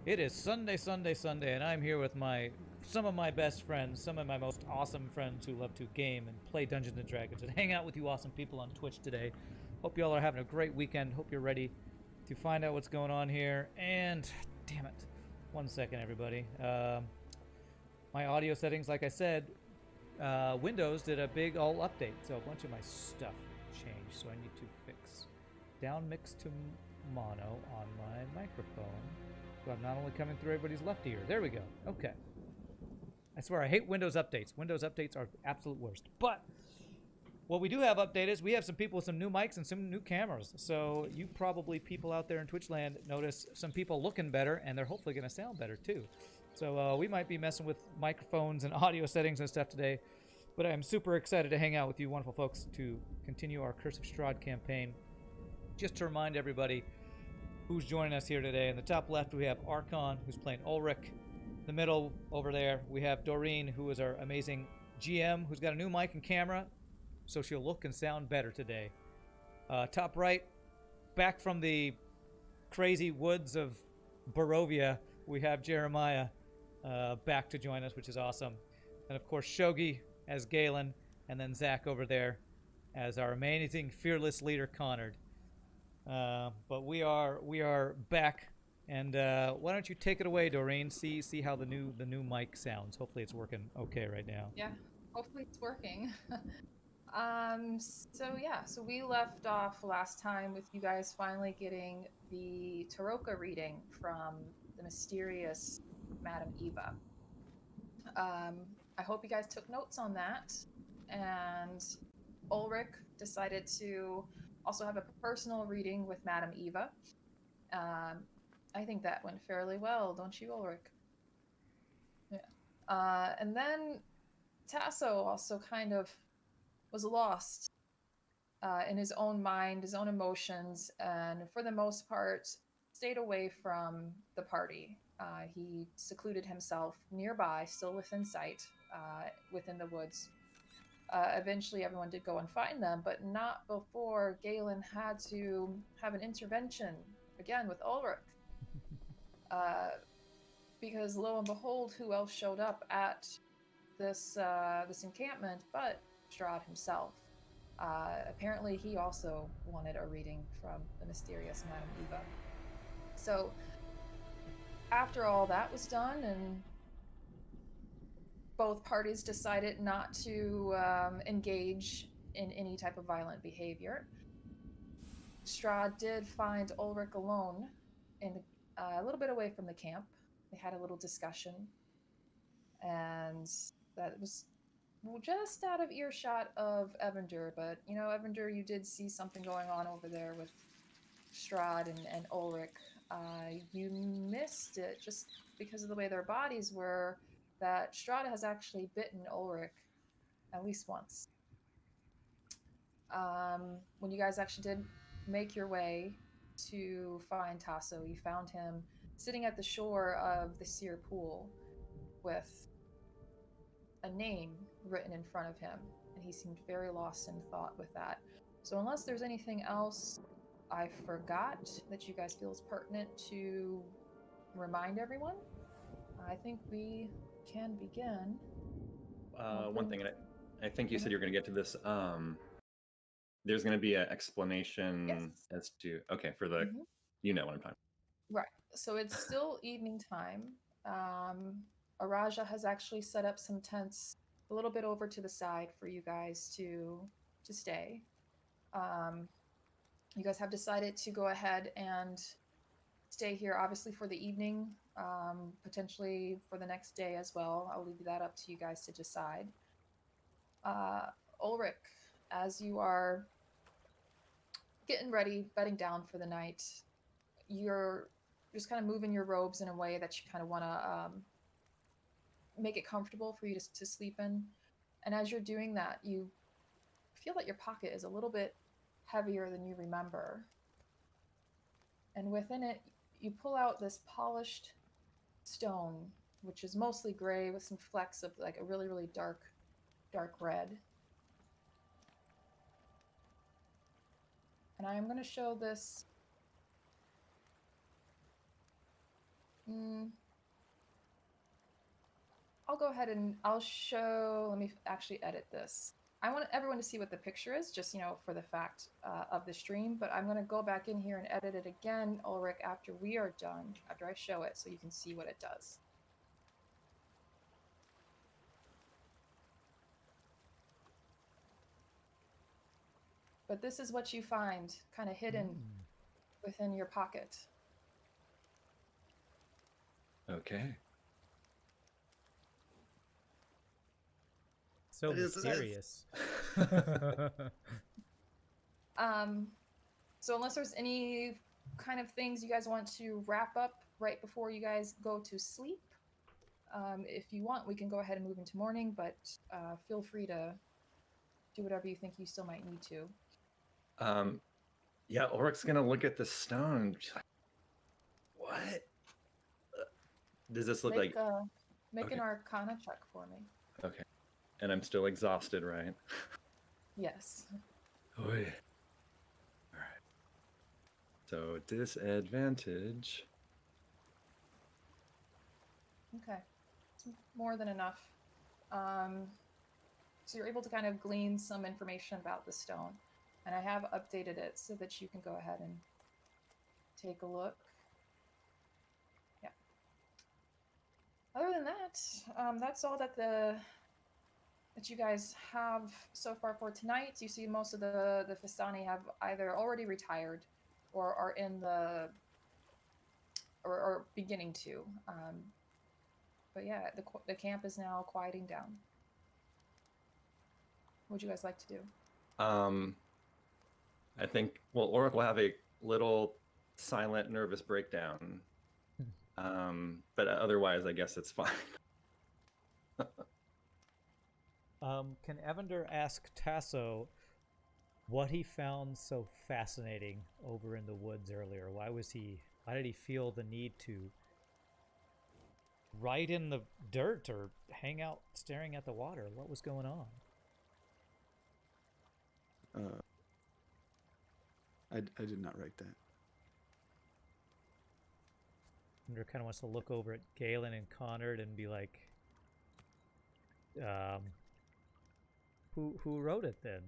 It is Sunday, Sunday, Sunday, and I'm here with some of my best friends, some of my most awesome friends who love to game and play Dungeons and Dragons and hang out with you awesome people on Twitch today. Hope you all are having a great weekend. Hope you're ready to find out what's going on here. And damn it, 1 second, everybody. My audio settings, like I said, Windows did a big all update, so a bunch of my stuff changed. So I need to fix down mix to mono on my microphone. So I'm not only coming through everybody's left ear. There we go. Okay. I swear I hate Windows updates. Windows updates are the absolute worst. But what we do have updated is we have some people with some new mics and some new cameras. So you probably, people out there in Twitch land, notice some people looking better, and they're hopefully going to sound better too. So we might be messing with microphones and audio settings and stuff today. But I'm super excited to hang out with you wonderful folks to continue our Curse of Strahd campaign. Just to remind everybody who's joining us here today. In the top left, we have Archon, who's playing Ulrich. In the middle, over there, we have Doreen, who is our amazing GM, who's got a new mic and camera, so she'll look and sound better today. Top right, back from the crazy woods of Barovia, we have Jeremiah back to join us, which is awesome. And of course, Shogi as Galen, and then Zach over there as our amazing fearless leader, Connard. But we are back, and why don't you take it away, Doreen? See how the new mic sounds. Hopefully, it's working okay right now. Yeah, hopefully it's working. So we left off last time with you guys finally getting the Taroka reading from the mysterious Madame Eva. I hope you guys took notes on that, and Ulrich decided to also have a personal reading with Madame Eva. I think that went fairly well, don't you, Ulrich? Yeah. And then Tasso also kind of was lost in his own mind, his own emotions, and for the most part, stayed away from the party. He secluded himself nearby, still within sight, within the woods. Eventually, everyone did go and find them, but not before Galen had to have an intervention again with Ulrich. Uh, because lo and behold, who else showed up at this encampment but Strahd himself? Apparently, he also wanted a reading from the mysterious Madame Eva. So, after all that was done, and both parties decided not to engage in any type of violent behavior, Strahd did find Ulrich alone in a little bit away from the camp. They had a little discussion, and that was just out of earshot of Evander. But Evander, you did see something going on over there with Strahd and Ulrich. You missed it just because of the way their bodies were. That Strahd has actually bitten Ulrich at least once. When you guys actually did make your way to find Tasso, you found him sitting at the shore of the Seer Pool with a name written in front of him, and he seemed very lost in thought with that. So unless there's anything else I forgot that you guys feel is pertinent to remind everyone, I think we can begin. One thing, and I think you said you're going to get to this. There's going to be an explanation as to, for the, you know what I'm talking about. Right. So it's still evening time. Araja has actually set up some tents a little bit over to the side for you guys to stay. You guys have decided to go ahead and stay here, obviously, for the evening, potentially for the next day as well. I'll leave that up to you guys to decide. Ulrich, as you are getting ready, bedding down for the night, you're just kind of moving your robes in a way that you kind of want to make it comfortable for you to sleep in. And as you're doing that, you feel that your pocket is a little bit heavier than you remember. And within it, you pull out this polished stone, which is mostly gray with some flecks of like a really, really dark red. And I am going to show this Mm, I'll go ahead and I'll show. Let me actually edit this. I want everyone to see what the picture is, just for the fact of the stream. But I'm going to go back in here and edit it again, Ulrich, after we are done, after I show it, so you can see what it does. But this is what you find, kind of hidden within your pocket. Okay. So What is this? mysterious. So unless there's any kind of things you guys want to wrap up right before you guys go to sleep, if you want, we can go ahead and move into morning, but feel free to do whatever you think you still might need to. Yeah, Ulrich's gonna look at the stone and she's like, what? Does this look like... Make Okay. an Arcana check for me. Okay. And I'm still exhausted, right? Yes. Oy. All right. So disadvantage. Okay. It's more than enough. So you're able to kind of glean some information about the stone. And I have updated it so that you can go ahead and take a look. Yeah. Other than that, that's all that you guys have so far for tonight. You see most of the Vistani have either already retired or are in or beginning to. But yeah, the camp is now quieting down. What would you guys like to do? I think, well, Ulrich will have a little silent, nervous breakdown. But otherwise, I guess it's fine. Can Evander ask Tasso what he found so fascinating over in the woods earlier? Why did he feel the need to write in the dirt or hang out staring at the water? What was going on? I did not write that. Evander kind of wants to look over at Galen and Connard and be like, who wrote it then?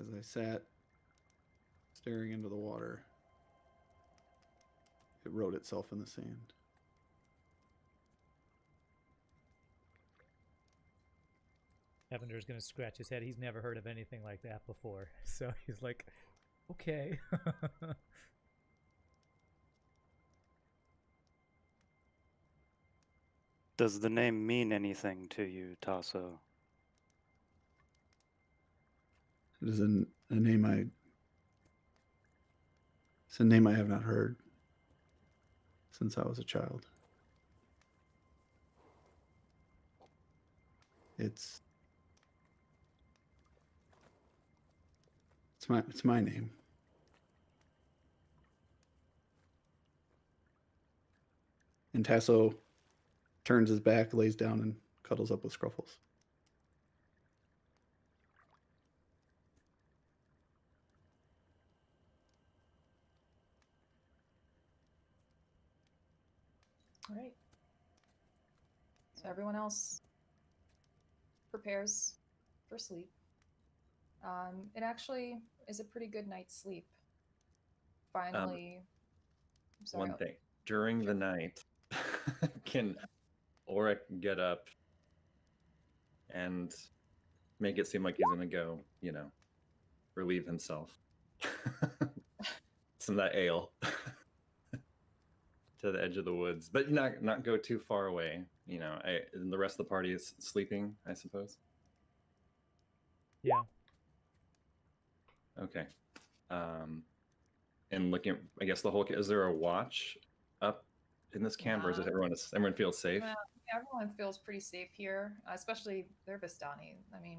As I sat staring into the water, it wrote itself in the sand. Evander's going to scratch his head. He's never heard of anything like that before. So he's like, okay. Does the name mean anything to you, Tasso? It is a name it's a name I have not heard since I was a child. It's my name. And Tasso turns his back, lays down, and cuddles up with Scruffles. All right. So everyone else prepares for sleep. It actually is a pretty good night's sleep. Finally, I'm sorry. One thing. During the night, can Ulrich get up and make it seem like he's going to go, relieve himself? Some of that ale. To the edge of the woods, but not go too far away. And the rest of the party is sleeping, I suppose. Yeah. Okay. And looking, I guess is there a watch up in this camp, or is it everyone feels safe? Well, everyone feels pretty safe here, especially they're Vistani. I mean,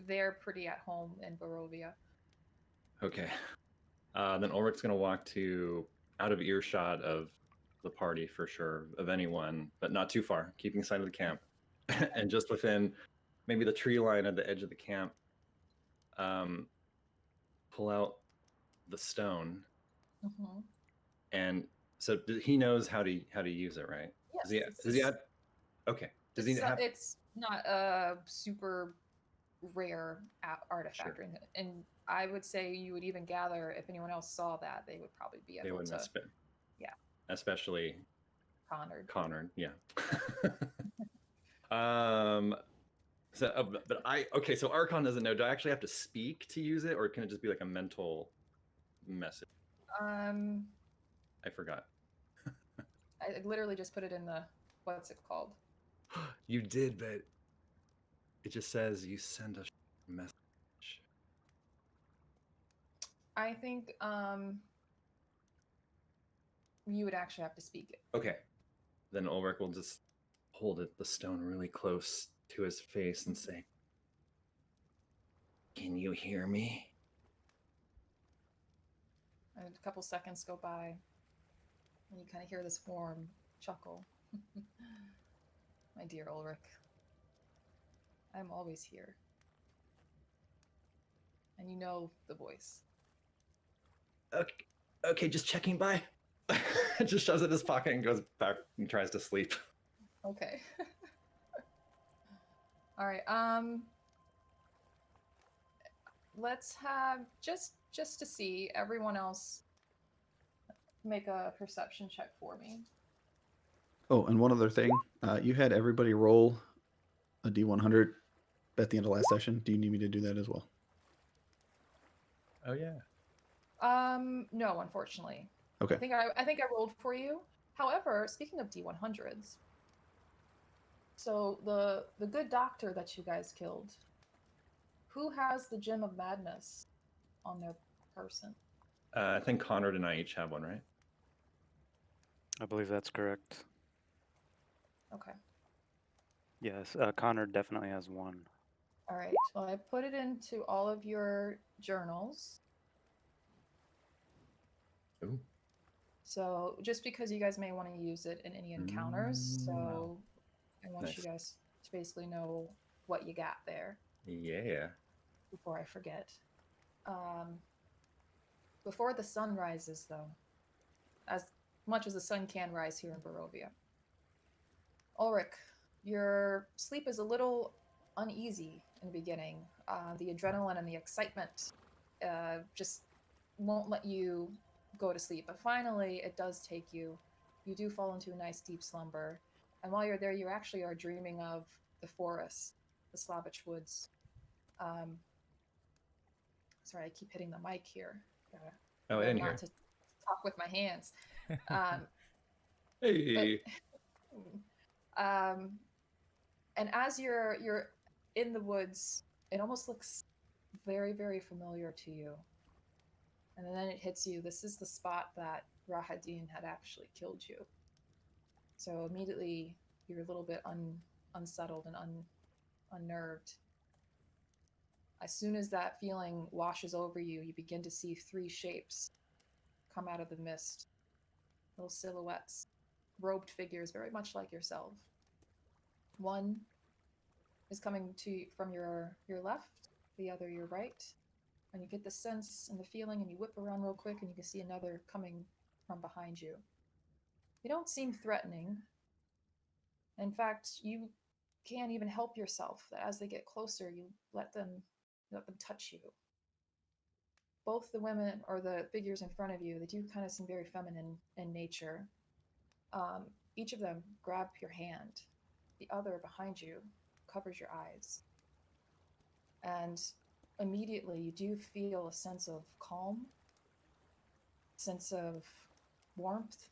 they're pretty at home in Barovia. Okay. Then Ulrich's gonna walk out of earshot of the party for sure, of anyone, but not too far, keeping sight of the camp. And just within maybe the tree line at the edge of the camp, pull out the stone Mm-hmm. And so he knows how to use it, right? Yes, Does he add? Okay. Does he have? it's not a super rare artifact Sure. or anything. And I would say you would even gather if anyone else saw that, they would probably be They able wouldn't to, have spent. yeah, Especially Connor. Yeah. So, but okay. So Archon doesn't know. Do I actually have to speak to use it, or can it just be like a mental message? I forgot. I literally just put it in the, what's it called? You did, but it just says you send a message. I think you would actually have to speak it. Okay. Then Ulrich will just hold the stone really close to his face and say, "Can you hear me?" And a couple seconds go by, and you kind of hear this warm chuckle. My dear Ulrich, I'm always here. And you know the voice. Okay, just checking by. Just shoves it in his pocket and goes back and tries to sleep. Okay. All right. Let's have just to see everyone else make a perception check for me. Oh, and one other thing. You had everybody roll a D100 at the end of last session. Do you need me to do that as well? Oh yeah. No, unfortunately. Okay. I think I rolled for you. However, speaking of D100s, so the good doctor that you guys killed, who has the Gem of Madness on their person? I think Conrad and I each have one, right? I believe that's correct. Okay. Yes, Connor definitely has one. All right. Well, I put it into all of your journals. Ooh. So just because you guys may want to use it in any encounters, so I want Nice. you guys to basically know what you got there Yeah. before I forget. Before the sun rises, though, as much as the sun can rise here in Barovia, Ulrich, your sleep is a little uneasy in the beginning. The adrenaline and the excitement just won't let you go to sleep. But finally, it does take you. You do fall into a nice deep slumber. And while you're there, you actually are dreaming of the forest, the Slavich woods. Sorry, I keep hitting the mic here. Oh, I didn't hear. Not to talk with my hands. Hey. And as you're in the woods, it almost looks very, very familiar to you. And then it hits you. This is the spot that Rahadin had actually killed you. So immediately you're a little bit unsettled and unnerved. As soon as that feeling washes over you, you begin to see three shapes come out of the mist. Little silhouettes, robed figures, very much like yourself. One is coming from your left, the other your right. And you get the sense and the feeling, and you whip around real quick, and you can see another coming from behind you. They don't seem threatening. In fact, you can't even help yourself. That as they get closer, you let them touch you. Both the women or the figures in front of you, they do kind of seem very feminine in nature. Each of them grab your hand. The other behind you covers your eyes. And immediately you do feel a sense of calm, sense of warmth,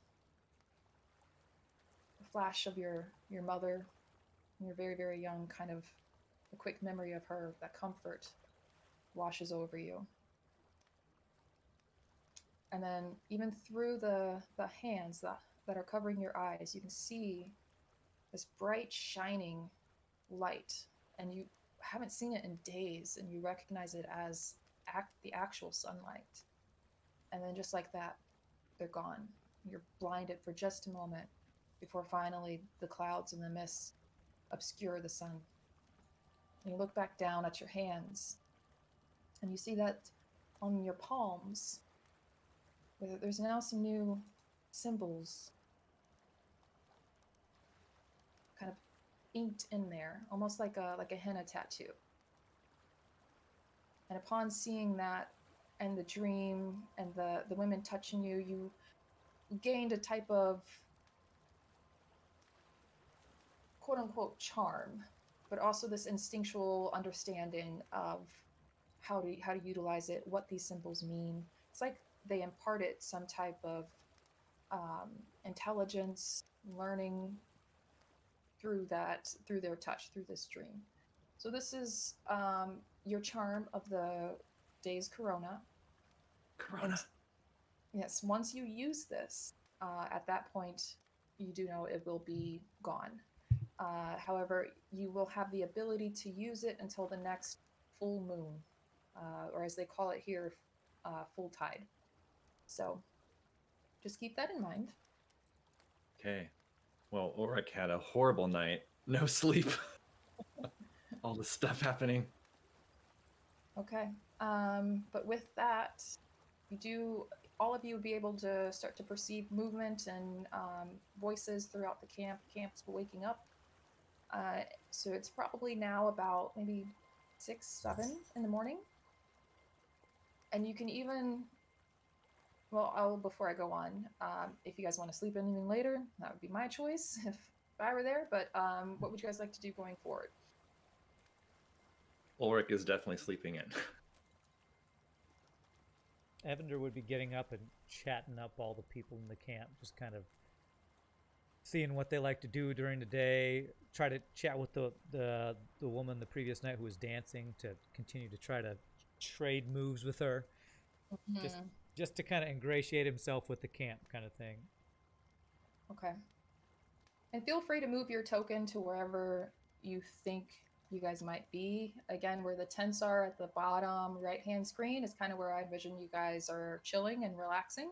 a flash of your mother when you're very, very young, kind of a quick memory of her, that comfort washes over you. And then even through the hands that are covering your eyes, you can see this bright, shining light, and you haven't seen it in days, and you recognize it as the actual sunlight. And then just like that, they're gone. You're blinded for just a moment before finally the clouds and the mist obscure the sun. And you look back down at your hands, and you see that on your palms, There's now some new symbols kind of inked in there, almost like a henna tattoo. And upon seeing that and the dream and the women touching you, you gained a type of quote unquote charm, but also this instinctual understanding of how to utilize it, what these symbols mean. It's like they imparted some type of intelligence, learning through their touch, through this dream. So this is your charm of the day's corona. Corona. Yes, once you use this, at that point, you do know it will be gone. However, you will have the ability to use it until the next full moon, or as they call it here, full tide. So just keep that in mind. Okay. Well, Ulrich had a horrible night. No sleep. All this stuff happening. Okay. But with that, all of you would be able to start to perceive movement and voices throughout the camp. Camp's waking up. So it's probably now about maybe 6, 7 in the morning. And you can even, before I go on, if you guys want to sleep anything later, that would be my choice if I were there. But what would you guys like to do going forward? Ulrich is definitely sleeping in. Evander would be getting up and chatting up all the people in the camp, just kind of seeing what they like to do during the day. Try to chat with the woman the previous night who was dancing to continue to try to trade moves with her, just to kind of ingratiate himself with the camp, kind of thing. Okay. And feel free to move your token to wherever you think you guys might be. Again, where the tents are at the bottom right-hand screen is kind of where I envision you guys are chilling and relaxing.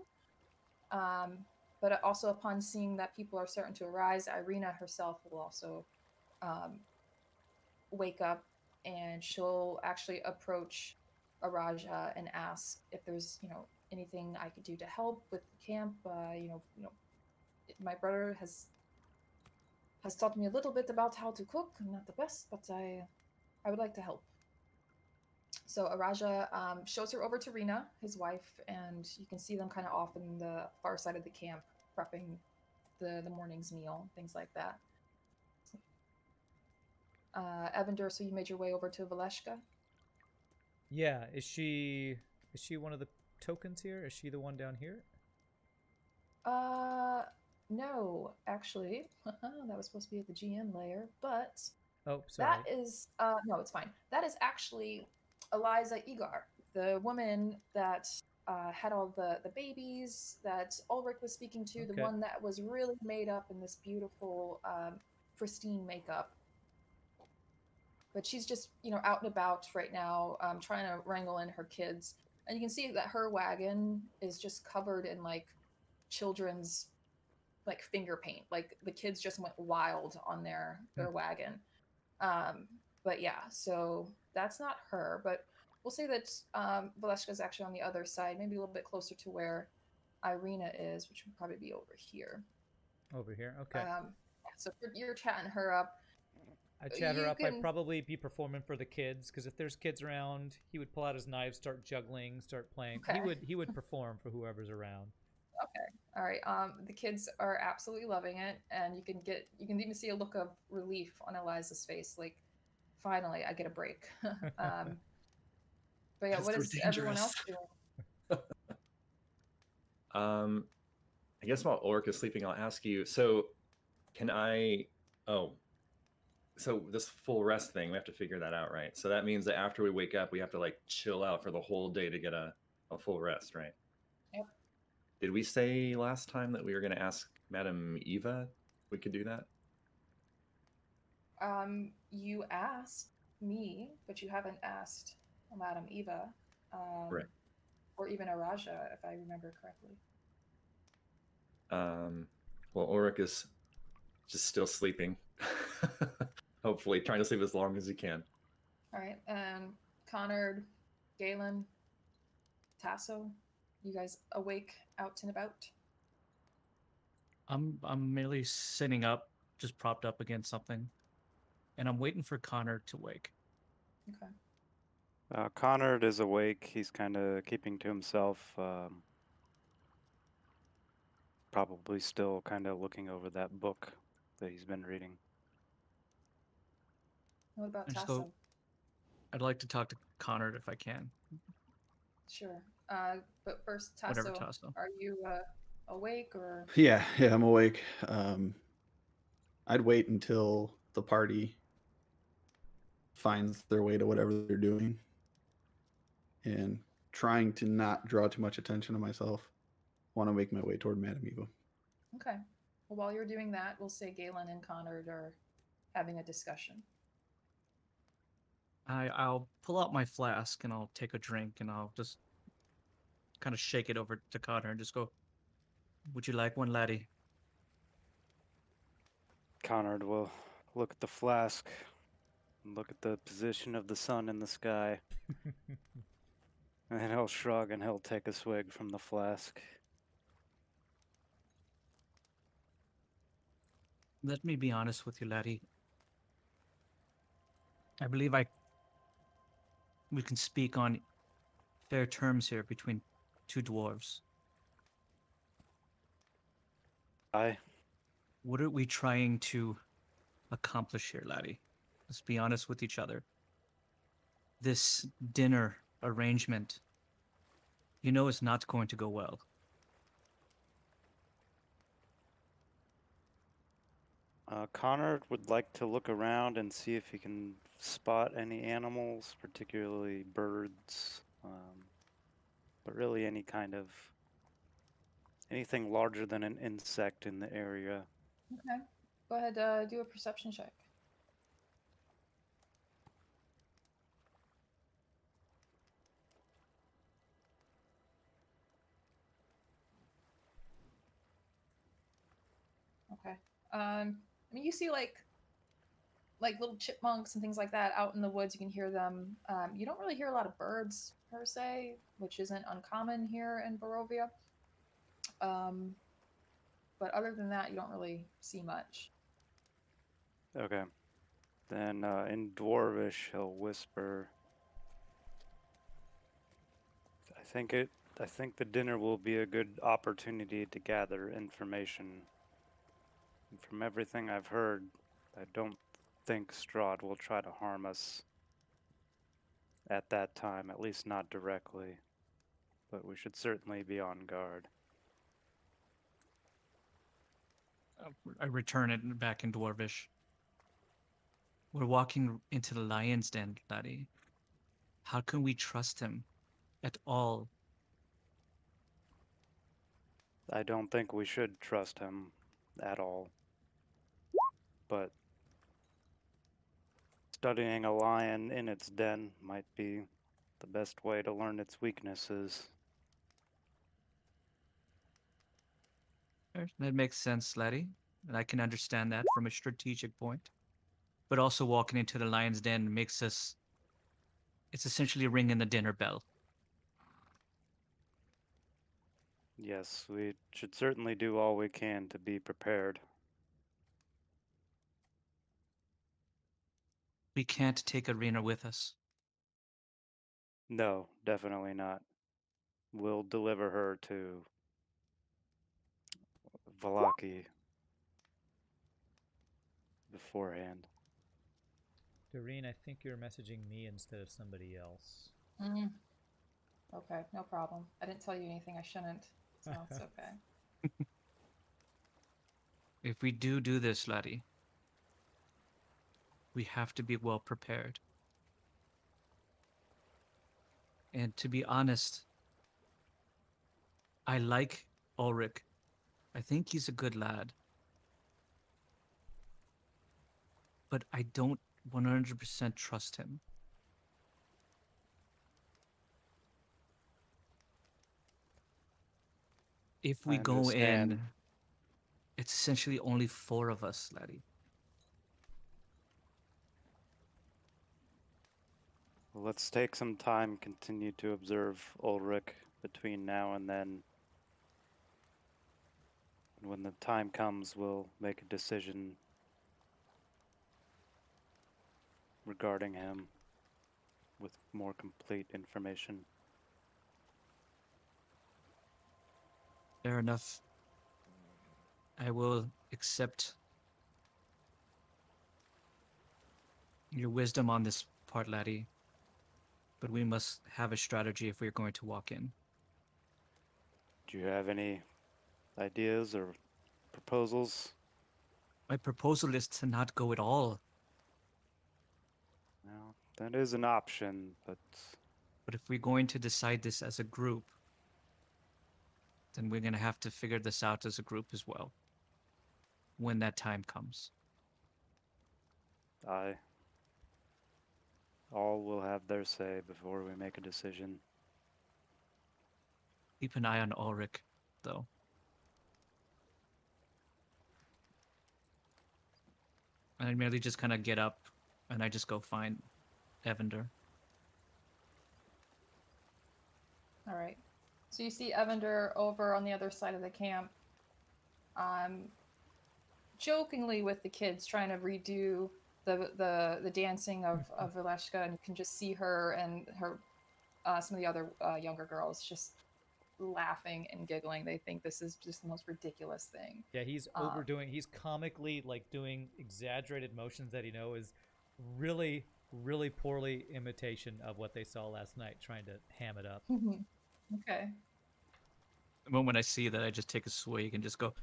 But also upon seeing that people are starting to arise, Irina herself will also wake up, and she'll actually approach Araja and ask if there's, anything I could do to help with the camp. My brother has taught me a little bit about how to cook. I'm not the best, but I would like to help. So Araja shows her over to Rena, his wife, and you can see them kind of off in the far side of the camp, prepping the morning's meal, things like that. Evander, so you made your way over to Valeshka? Yeah, is she one of the tokens here? Is she the one down here? No, actually. That was supposed to be at the GM layer, but Oh, sorry. that is no, it's fine. That is actually Eliza Egar, the woman that had all the babies that Ulrich was speaking to, the Okay. one that was really made up in this beautiful, pristine makeup. But she's just, out and about right now, trying to wrangle in her kids. And you can see that her wagon is just covered in like children's like finger paint. Like the kids just went wild on their wagon. But yeah, so that's not her. But we'll say that Valeshka is actually on the other side, maybe a little bit closer to where Irina is, which would probably be over here. Over here, okay. So you're chatting her up. I chat her up. I'd probably be performing for the kids, because if there's kids around, he would pull out his knife, start juggling, start playing. Okay. He would perform for whoever's around. Okay. All right. The kids are absolutely loving it, and you can even see a look of relief on Eliza's face, like, finally, I get a break. But yeah, what is everyone else doing? I guess while Ulrich is sleeping, I'll ask you. So, so this full rest thing, we have to figure that out, right? So that means that after we wake up, we have to like chill out for the whole day to get a full rest, right? Yep. Did we say last time that we were going to ask Madame Eva if we could do that? You asked me, but you haven't asked Madame Eva, Right. or even Araja, if I remember correctly. Well, Ulrich is just still sleeping. Hopefully, trying to sleep as long as he can. All right. Connor, Galen, Tasso. You guys awake, out and about? I'm merely sitting up, just propped up against something, and I'm waiting for Connor to wake. Okay. Connard is awake. He's kind of keeping to himself. Probably still kind of looking over that book that he's been reading. What about And Tasso? so I'd like to talk to Connor if I can. Sure. But first, Whatever, Tasso, Tasso. are you awake or? Yeah, I'm awake. I'd wait until the party finds their way to whatever they're doing, and trying to not draw too much attention to myself. Want to make my way toward Madame Eva. Okay. Well, while you're doing that, we'll say Galen and Connor are having a discussion. I'll pull out my flask and I'll take a drink and I'll just kind of shake it over to Connor and just go, "Would you like one, laddie?" Connard will look at the flask, and look at the position of the sun in the sky, and then he'll shrug and he'll take a swig from the flask. Let me be honest with you, laddie. I believe we can speak on fair terms here between two dwarves. Aye. What are we trying to accomplish here, laddie? Let's be honest with each other. This dinner arrangement, you know, is not going to go well. Connor would like to look around and see if he can spot any animals, particularly birds, but really any kind of anything larger than an insect in the area. Okay. Go ahead, do a perception check. Okay. I mean, you see like little chipmunks and things like that out in the woods. You can hear them. You don't really hear a lot of birds per se, which isn't uncommon here in Barovia. But other than that, you don't really see much. Okay. Then in Dwarvish, he'll whisper, I think the dinner will be a good opportunity to gather information. And from everything I've heard, I don't think Strahd will try to harm us at that time, at least not directly. But we should certainly be on guard. I return it back in Dwarvish. We're walking into the lion's den, laddie. How can we trust him at all? I don't think we should trust him at all. But studying a lion in its den might be the best way to learn its weaknesses. That makes sense, laddie. And I can understand that from a strategic point. But also walking into the lion's den makes us... It's essentially ringing the dinner bell. Yes, we should certainly do all we can to be prepared. We can't take Arena with us. No, definitely not. We'll deliver her to Valaki beforehand. Doreen, I think you're messaging me instead of somebody else. Mm. Okay, no problem. I didn't tell you anything I shouldn't, so it's okay. If we do this, laddie, we have to be well prepared. And to be honest, I like Ulrich. I think he's a good lad. But I don't 100% trust him. If we I go understand. in, it's essentially only 4 of us, laddie. Let's take some time, continue to observe Ulrich, between now and then. And when the time comes, we'll make a decision regarding him with more complete information. Fair enough. I will accept your wisdom on this part, laddie. But we must have a strategy if we're going to walk in. Do you have any ideas or proposals? My proposal is to not go at all. Well, that is an option, but But if we're going to decide this as a group, then we're going to have to figure this out as a group as well. When that time comes. all will have their say before we make a decision. Keep an eye on Ulrich, though. And I merely just kind of get up and I just go find Evander. All right. So you see Evander over on the other side of the camp, jokingly with the kids, trying to redo the dancing of Vileshka, and you can just see her and her some of the other younger girls just laughing and giggling. They think this is just the most ridiculous thing. Yeah, he's overdoing. He's comically like doing exaggerated motions that is really, really poorly imitation of what they saw last night, trying to ham it up. Okay. The moment I see that, I just take a swig and just go,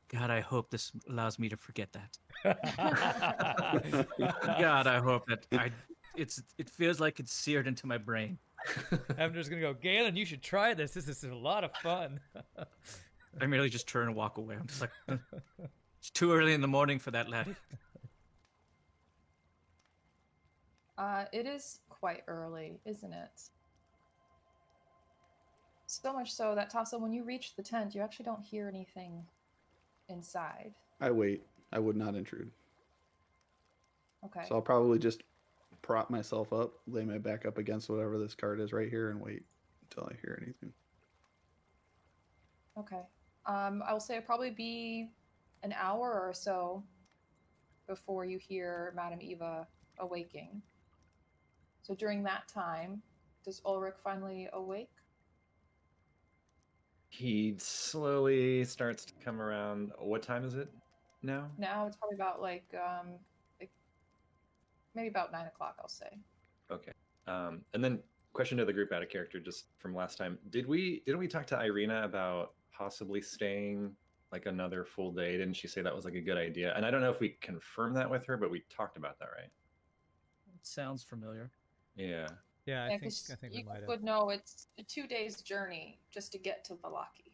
God, I hope this allows me to forget that. God, I hope that it feels like it's seared into my brain. Evander's gonna go, Galen, you should try this. This is a lot of fun. I merely just turn and walk away. I'm just like, it's too early in the morning for that, laddie. It is quite early, isn't it? So much so that Tasso, when you reach the tent, you actually don't hear anything inside. I wait. I would not intrude. Okay. So I'll probably just prop myself up, lay my back up against whatever this card is right here, and wait until I hear anything. Okay. I will say it'll probably be an hour or so before you hear Madame Eva awaking. So during that time, does Ulrich finally awake? He slowly starts to come around. What time is it now? Now it's probably about like maybe about 9 o'clock, I'll say. Okay. And then question to the group out of character, just from last time. Didn't we talk to Irina about possibly staying like another full day? Didn't she say that was like a good idea? And I don't know if we confirmed that with her, but we talked about that, right? It sounds familiar. Yeah. Yeah, I think 'cause we you might have. would know it's a 2 days journey just to get to Valaki.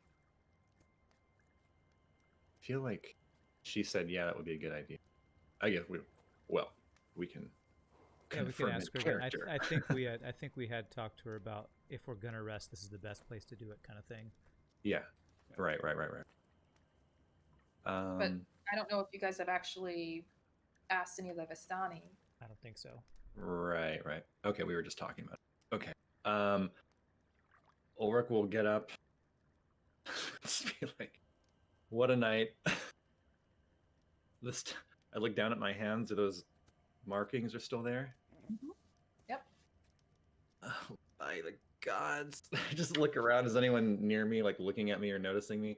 I feel like she said, yeah, that would be a good idea. I guess we can Yeah, we can confirm ask her. in Again. character. I think we had talked to her about if we're gonna rest, this is the best place to do it, kind of thing. Yeah. Right. But I don't know if you guys have actually asked any of the Vistani. I don't think so. Right. Okay, we were just talking about it. Okay. Ulrich will get up. Just be like, what a night. I look down at my hands. Are those markings are still there? Mm-hmm. Yep. Oh, by the gods. I just look around. Is anyone near me, like looking at me or noticing me?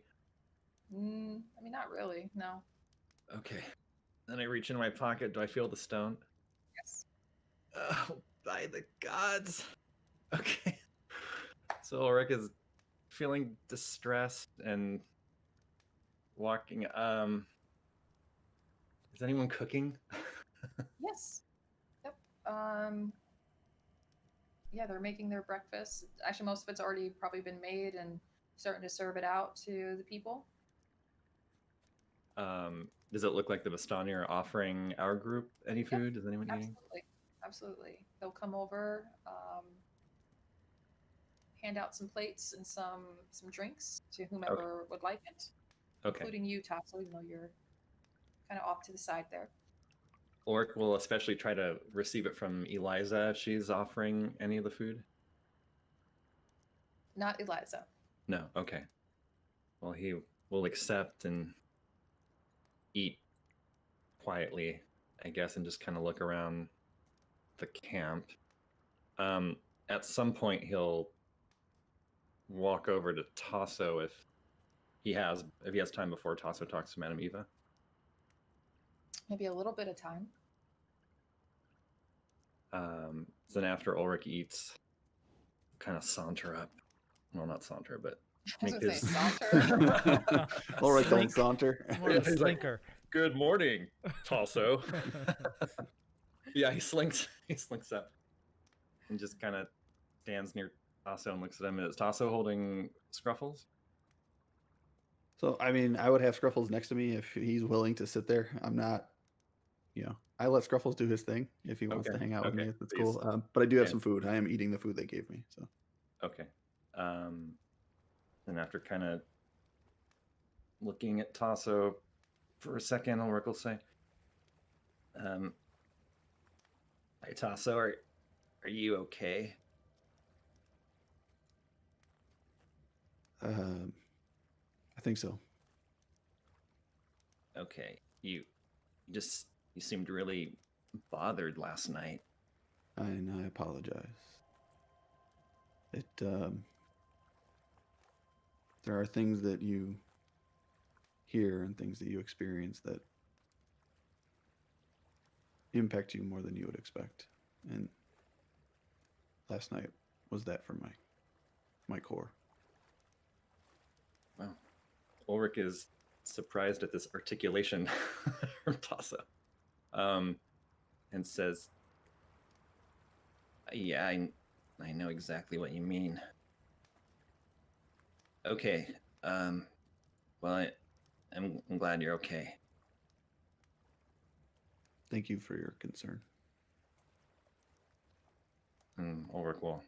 I mean, not really. No. Okay. Then I reach into my pocket. Do I feel the stone? Yes. Oh, by the gods. Okay. So Ulrich is feeling distressed and walking. Is anyone cooking? Yes. Yep. Yeah, they're making their breakfast. Actually, most of it's already probably been made and starting to serve it out to the people. Does it look like the Vistani are offering our group any food? Is anyone eating? Absolutely. They'll come over, hand out some plates and some drinks to whomever would like it, Okay. including you, Tasso, even though you're kind of off to the side there. Ulrich will especially try to receive it from Eliza if she's offering any of the food. Not Eliza. No. Okay. Well, he will accept and eat quietly, I guess, and just kind of look around the camp. At some point, he'll walk over to Tasso if he has time before Tasso talks to Madame Eva. Maybe a little bit of time. Then after Ulrich eats, kind of saunter up. Well, not saunter, but I was make gonna his say saunter. All right, don't Slink. saunter. More of a Yeah, he's like, slinker. Good morning, Tasso. Yeah, he slinks up and just kind of stands near Tasso and looks at him. Is Tasso holding Scruffles? So, I mean, I would have Scruffles next to me if he's willing to sit there. I'm not, I let Scruffles do his thing. If he wants to Okay, hang out with okay, me, that's please. cool. But I do have And- some food. I am eating the food they gave me. So, Okay. And after kind of looking at Tasso for a second, Ulrich will say, "Hey, Tasso, are you okay?" I think so. Okay. You seemed really bothered last night. And I apologize. There are things that you hear and things that you experience that impact you more than you would expect. And last night was that for my core. Wow. Ulrich is surprised at this articulation from Tasso, and says, "Yeah, I know exactly what you mean." Okay. Well, I'm glad you're okay. Thank you for your concern. And Ulrich will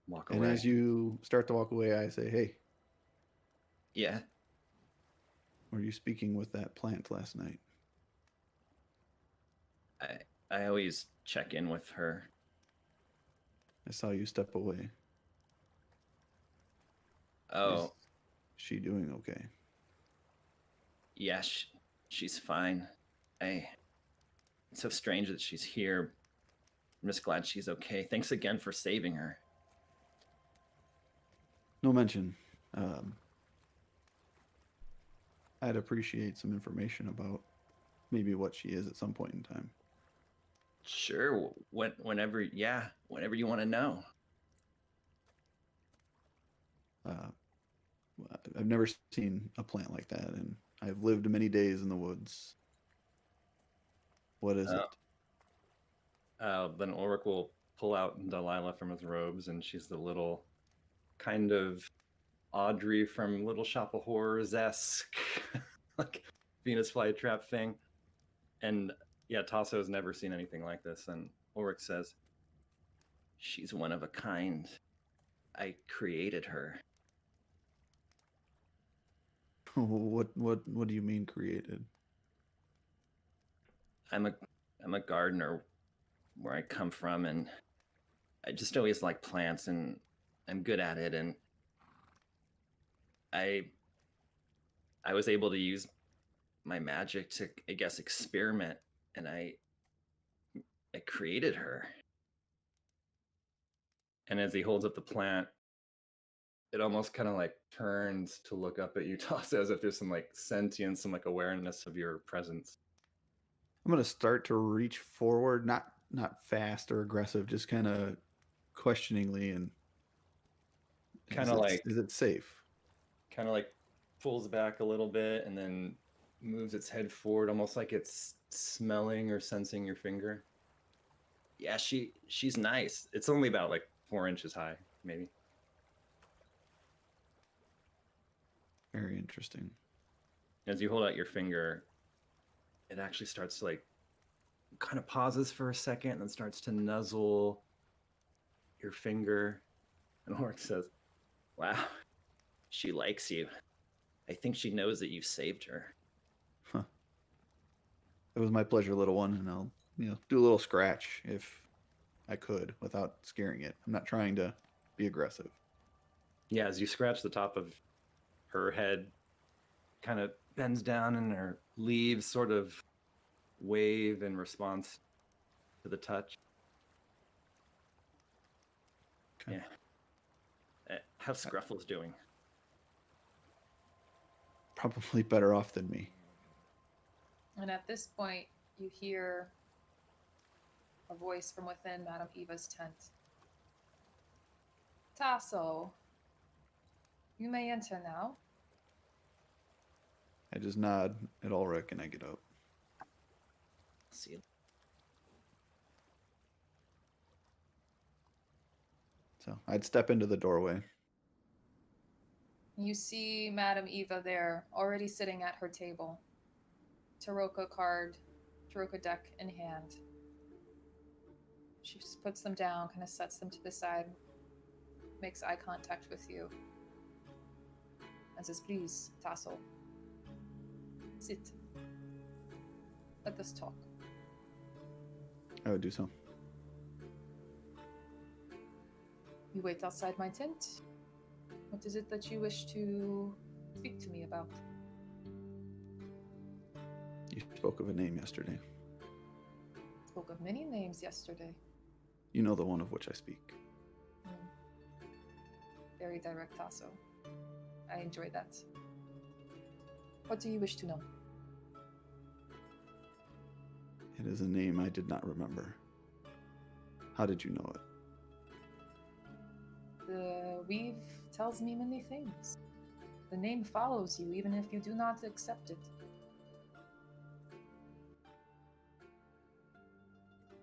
walk And away. as you start to walk away, I say, "Hey, Yeah. were you speaking with that plant last night?" I always check in with her. I saw you step away. Oh, Is she doing okay? yeah, she's fine. It's so strange that she's here. I'm just glad she's okay. Thanks again for saving her. No mention. I'd appreciate some information about maybe what she is at some point in time. Sure, whenever you want to know. I've never seen a plant like that, and I've lived many days in the woods. What is it? Then Ulrich will pull out Delilah from his robes, and she's the little kind of Audrey from Little Shop of Horrors-esque, like Venus flytrap thing. And yeah, Tasso has never seen anything like this. And Ulrich says, "She's one of a kind. I created her." What do you mean created? I'm a gardener where I come from, and I just always like plants, and I'm good at it. And I was able to use my magic to, I guess, experiment, and I created her. And as he holds up the plant, it almost kind of like turns to look up at you, Tasso, as if there's some like sentience, some like awareness of your presence. I'm gonna start to reach forward, not fast or aggressive, just kind of questioningly, and Kind of like is it safe? kind of like pulls back a little bit and then moves its head forward, almost like it's smelling or sensing your finger. Yeah, she's nice. It's only about like 4 inches high, maybe. Very interesting. As you hold out your finger, it actually starts to like kind of pauses for a second and then starts to nuzzle your finger. And Ulrich says, "Wow, she likes you. I think she knows that you saved her." Huh. It was my pleasure, little one, and I'll do a little scratch if I could without scaring it. I'm not trying to be aggressive. Yeah, as you scratch the top of her head, kind of bends down and her leaves sort of wave in response to the touch. Okay. Yeah. How's Scruffles doing? Probably better off than me. And at this point, you hear a voice from within Madame Eva's tent. Tasso, you may enter now. I just nod at Ulrich and I get up. See. So I'd step into the doorway. You see Madame Eva there, already sitting at her table. Tarot deck in hand. She just puts them down, kind of sets them to the side, makes eye contact with you, and says, "Please, Tasso, sit. Let us talk." I would do so. You wait outside my tent. What is it that you wish to speak to me about? You spoke of a name yesterday. Spoke of many names yesterday. You know the one of which I speak. Very direct, Tasso. I enjoy that. What do you wish to know? It is a name I did not remember. How did you know it? The weave tells me many things. The name follows you even if you do not accept it.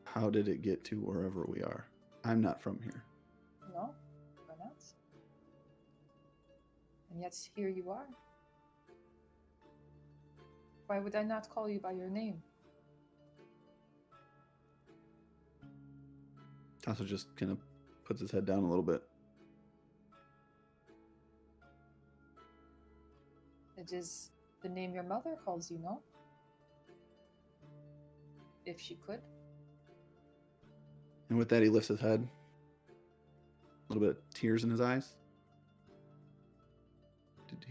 How did it get to wherever we are? I'm not from here. No, you're not. And yet here you are. Why would I not call you by your name? Tasso just kind of puts his head down a little bit. It is the name your mother calls you, no? If she could. And with that, he lifts his head. A little bit of tears in his eyes. Do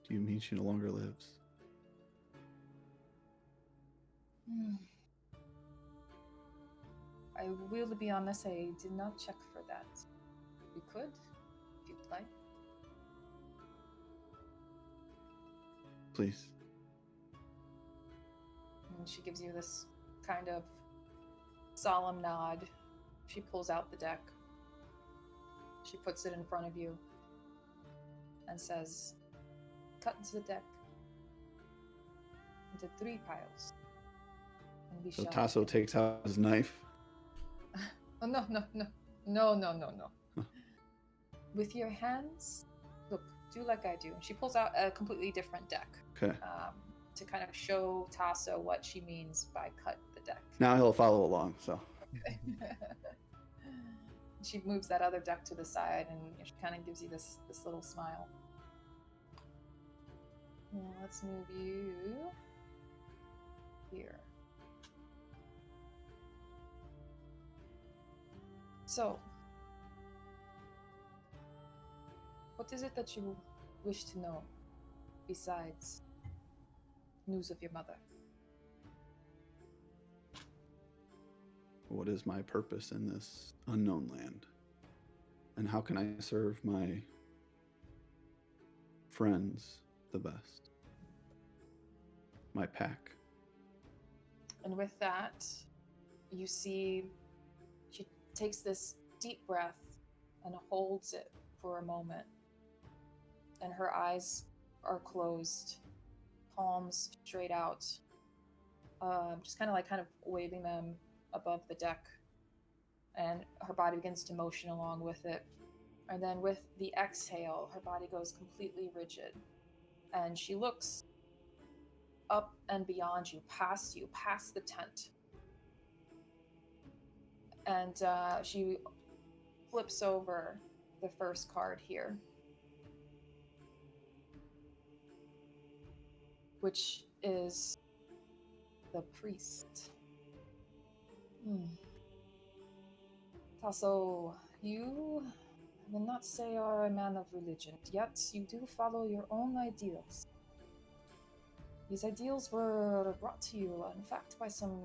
you mean she no longer lives? I will be honest, I did not check for that. We could, if you'd like. Please. And she gives you this kind of solemn nod. She pulls out the deck. She puts it in front of you and says, "Cut into the deck into 3 piles. And we So shall..." Tasso takes out his knife. Oh, no. With your hands, look, do like I do. And she pulls out a completely different deck. Okay. To kind of show Tasso what she means by cut the deck. Now he'll follow along, so. Okay. She moves that other deck to the side and she kind of gives you this little smile. Now let's move you here. So, what is it that you wish to know besides news of your mother? What is my purpose in this unknown land? And how can I serve my friends the best? My pack. And with that, you see she takes this deep breath and holds it for a moment. And her eyes are closed, palms straight out, just kind of waving them above the deck. And her body begins to motion along with it. And then with the exhale, her body goes completely rigid. And she looks up and beyond you, past the tent. And she flips over the first card here, which is the priest. Tasso, you will not say you are a man of religion, yet you do follow your own ideals. These ideals were brought to you, in fact, by some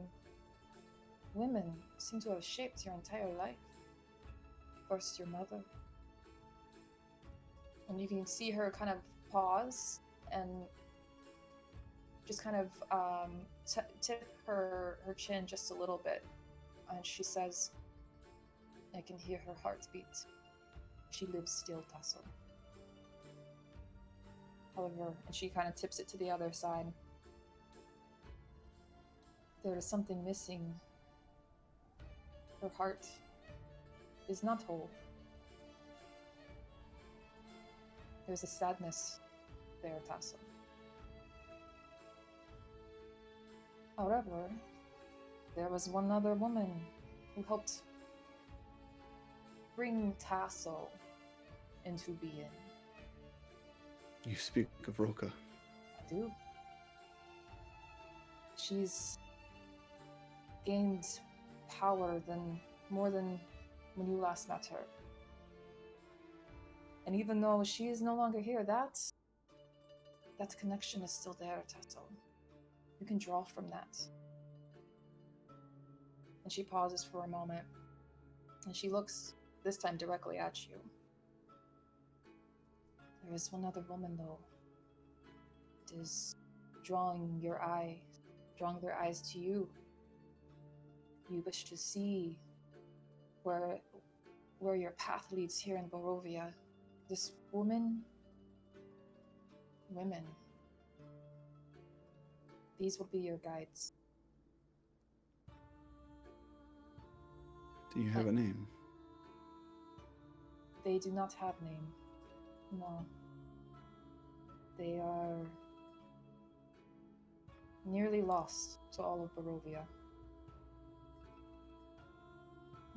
women who seem to have shaped your entire life. First, your mother. And you can see her kind of pause and just kind of tip her chin just a little bit. And she says, I can hear her heartbeat. She lives still, Tasso. However, and she kind of tips it to the other side. There is something missing. Her heart is not whole. There's a sadness there, Tasso. However, there was one other woman who helped bring Tasso into being. You speak of Roka. I do. She's gained power more than when you last met her. And even though she is no longer here, that connection is still there, Tasso. You can draw from that. And she pauses for a moment, and she looks this time directly at you. There is one other woman, though. It is drawing their eyes to you. You wish to see where your path leads here in Barovia. This women, these will be your guides. Do you have a name? They do not have name. No. They are nearly lost to all of Barovia.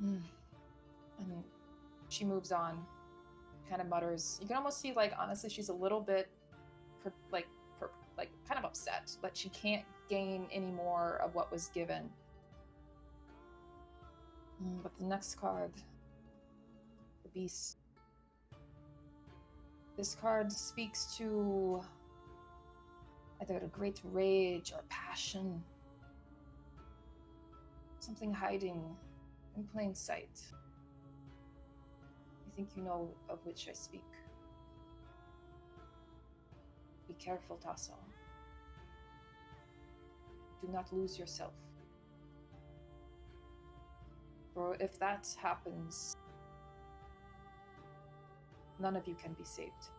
And she moves on, kind of mutters. You can almost see, like, honestly, she's a little bit, kind of upset that she can't gain any more of what was given. But the next card, the Beast. This card speaks to either a great rage or passion. Something hiding in plain sight. I think you know of which I speak. Be careful, Tasso. Do not lose yourself. For if that happens, none of you can be saved.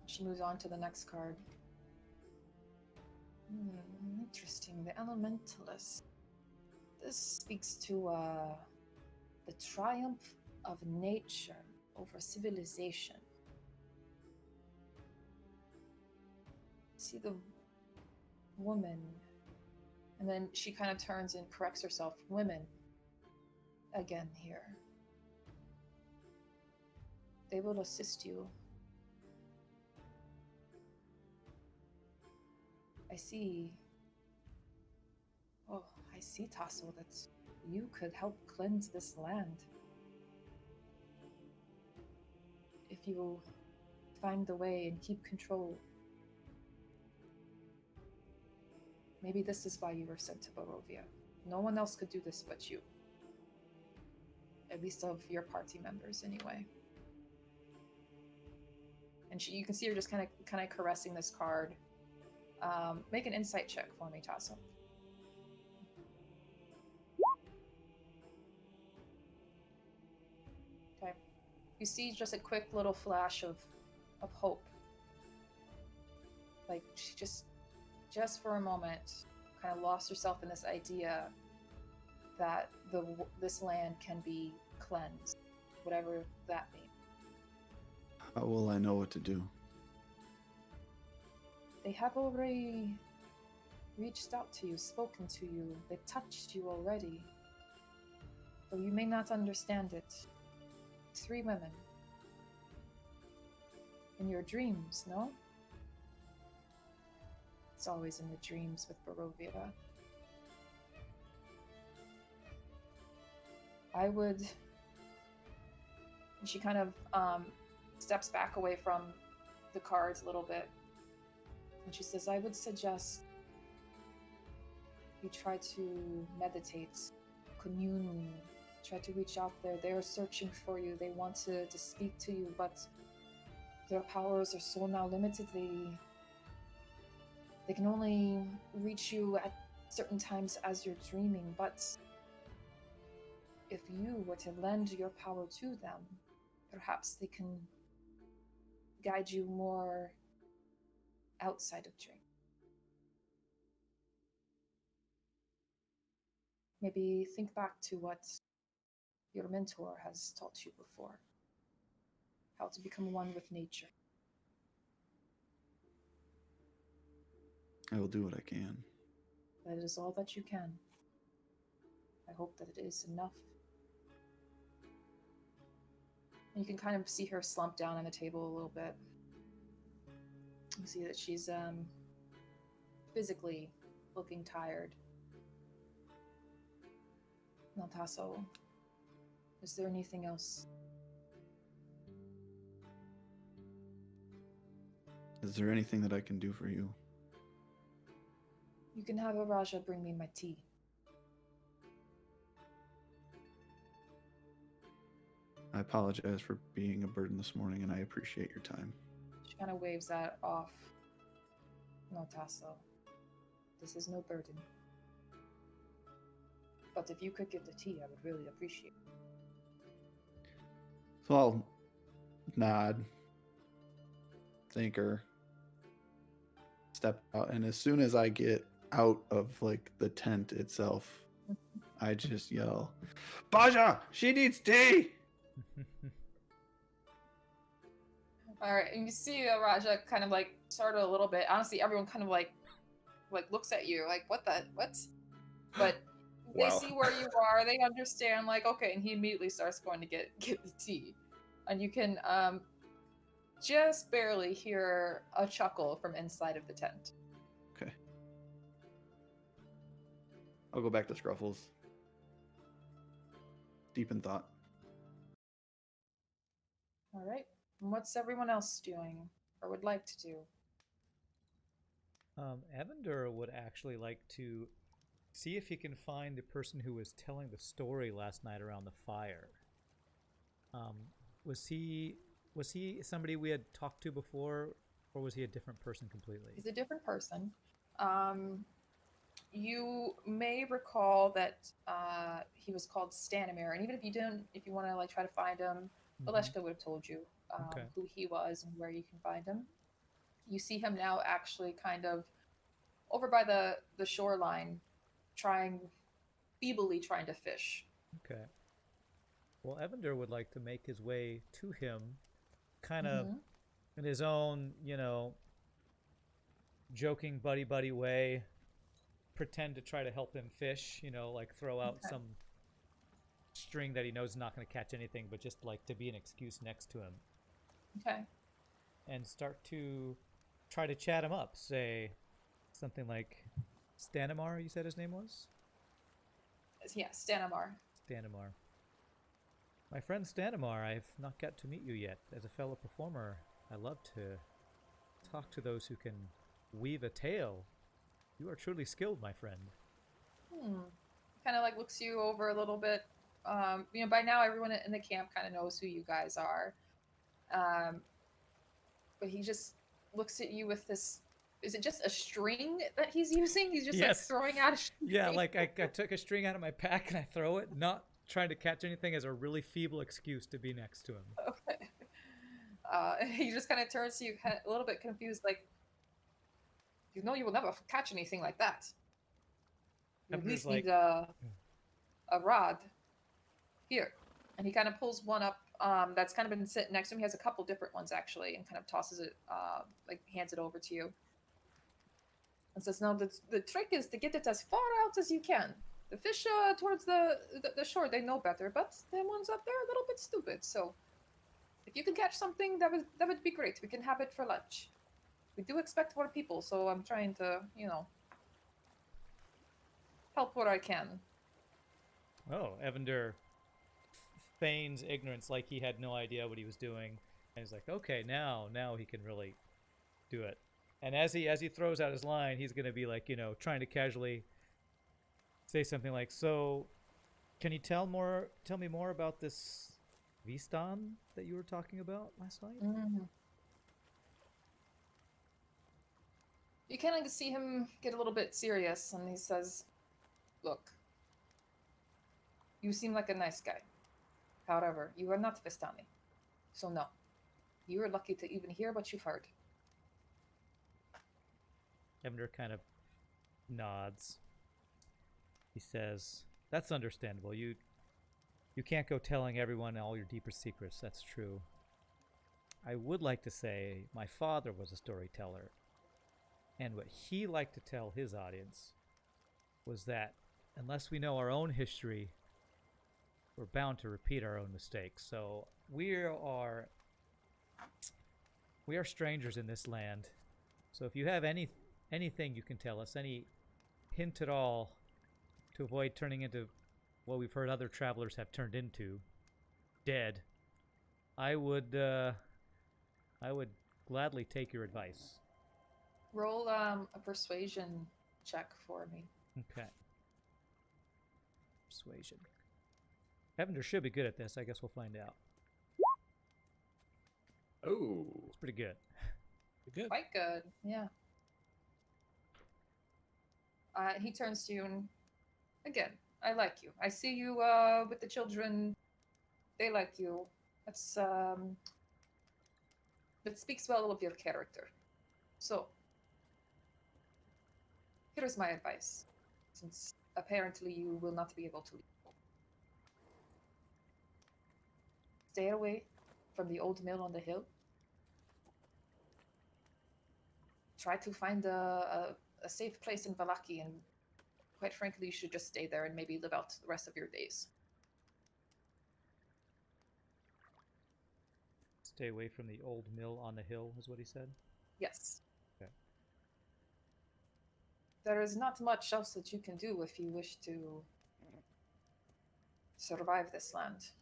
She moves on to the next card. Interesting. The Elementalist. This speaks to the triumph of nature over civilization. See the woman, and then she kind of turns and corrects herself. Women, again here. They will assist you. I see, Tasso, that you could help cleanse this land. If you find the way and keep control. Maybe this is why you were sent to Barovia. No one else could do this but you. At least of your party members, anyway. And you can see her just kind of caressing this card. Make an insight check for me, Tasso. Okay. You see just a quick little flash of hope. Like she just for a moment kind of lost herself in this idea that this land can be cleansed, whatever that means. How will I know what to do? They have already reached out to you, spoken to you. They've touched you already. Though you may not understand it. 3 women. In your dreams, no? It's always in the dreams with Barovia. I would. And she kind of steps back away from the cards a little bit. And she says, I would suggest you try to meditate, commune, try to reach out there. They are searching for you. They want to speak to you, but their powers are so now limited. They can only reach you at certain times as you're dreaming, but if you were to lend your power to them, perhaps they can guide you more outside of dream. Maybe think back to what your mentor has taught you before. How to become one with nature. I will do what I can. That is all that you can. I hope that it is enough. And you can kind of see her slump down on the table a little bit. You see that she's physically looking tired. Now, Tasso, is there anything else? Is there anything that I can do for you? You can have a Raja bring me my tea. I apologize for being a burden this morning, and I appreciate your time. She kind of waves that off. No, Tasso. This is no burden. But if you could give the tea, I would really appreciate it. So I'll nod, thank her, step out, and as soon as I get out of like the tent itself, I just yell, Baja, she needs tea! Alright, and you see Raja kind of like startle a little bit. Honestly, everyone kind of like looks at you like, what? But they Wow. see where you are, they understand, like, okay, and he immediately starts going to get the tea. And you can just barely hear a chuckle from inside of the tent. Okay. I'll go back to Scruffles. Deep in thought. Alright. And what's everyone else doing or would like to do? Evander would actually like to see if he can find the person who was telling the story last night around the fire. Was he somebody we had talked to before, or was he a different person completely? He's a different person. You may recall that he was called Stanimir, and even if you don't, if you want to like try to find him, Valeshka would have told you Okay. who he was and where you can find him. You see him now actually kind of over by the shoreline, feebly trying to fish. Okay. Well, Evander would like to make his way to him, kind of in his own, joking buddy way, pretend to try to help him fish, like throw out some string that he knows is not going to catch anything, but just like to be an excuse next to him. Okay. And start to try to chat him up. Say something like, Stanimar, you said his name was? Yeah, Stanimar. Stanimar. My friend Stanimar, I've not got to meet you yet. As a fellow performer, I love to talk to those who can weave a tale. You are truly skilled, my friend. Kind of like looks you over a little bit. By now everyone in the camp kind of knows who you guys are. But he just looks at you with this. Is it just a string that he's using? He's just like throwing out a string. Yeah, like I took a string out of my pack and I throw it, not trying to catch anything, as a really feeble excuse to be next to him. Okay. He just kind of turns to you a little bit confused, like, you know you will never catch anything like that. You at least need a rod. Here. And he kind of pulls one up that's kind of been sitting next to him. He has a couple different ones, actually, and kind of tosses it, hands it over to you. And says, no, the trick is to get it as far out as you can. The fish towards the shore, they know better, but the ones up there are a little bit stupid. So if you can catch something, that would be great. We can have it for lunch. We do expect more people, so I'm trying to, help where I can. Oh, Evander feigns ignorance, like he had no idea what he was doing, and he's like, okay, now he can really do it. And as he throws out his line, he's gonna be like, trying to casually say something like, so can you tell me more about this Vistan that you were talking about last night? Mhm. You kind of see him get a little bit serious, and he says, "Look, you seem like a nice guy. However, you are not Vistani. So no, you are lucky to even hear what you've heard." Evender kind of nods. He says, that's understandable. You can't go telling everyone all your deeper secrets. That's true. I would like to say my father was a storyteller, and what he liked to tell his audience was that unless we know our own history, we're bound to repeat our own mistakes. So we are strangers in this land. So if you have anything you can tell us, any hint at all to avoid turning into what we've heard other travelers have turned into, dead, I would gladly take your advice. Roll a persuasion check for me. Okay. Persuasion. Evender should be good at this. I guess we'll find out. Oh. It's pretty good. Good. Quite good, yeah. He turns to you and, again, I like you. I see you with the children. They like you. That's that speaks well of your character. So, here's my advice, since apparently you will not be able to leave. Stay away from the old mill on the hill. Try to find a safe place in Vallaki, and quite frankly, you should just stay there and maybe live out the rest of your days. Stay away from the old mill on the hill, is what he said. Yes. Okay. There is not much else that you can do if you wish to survive this land.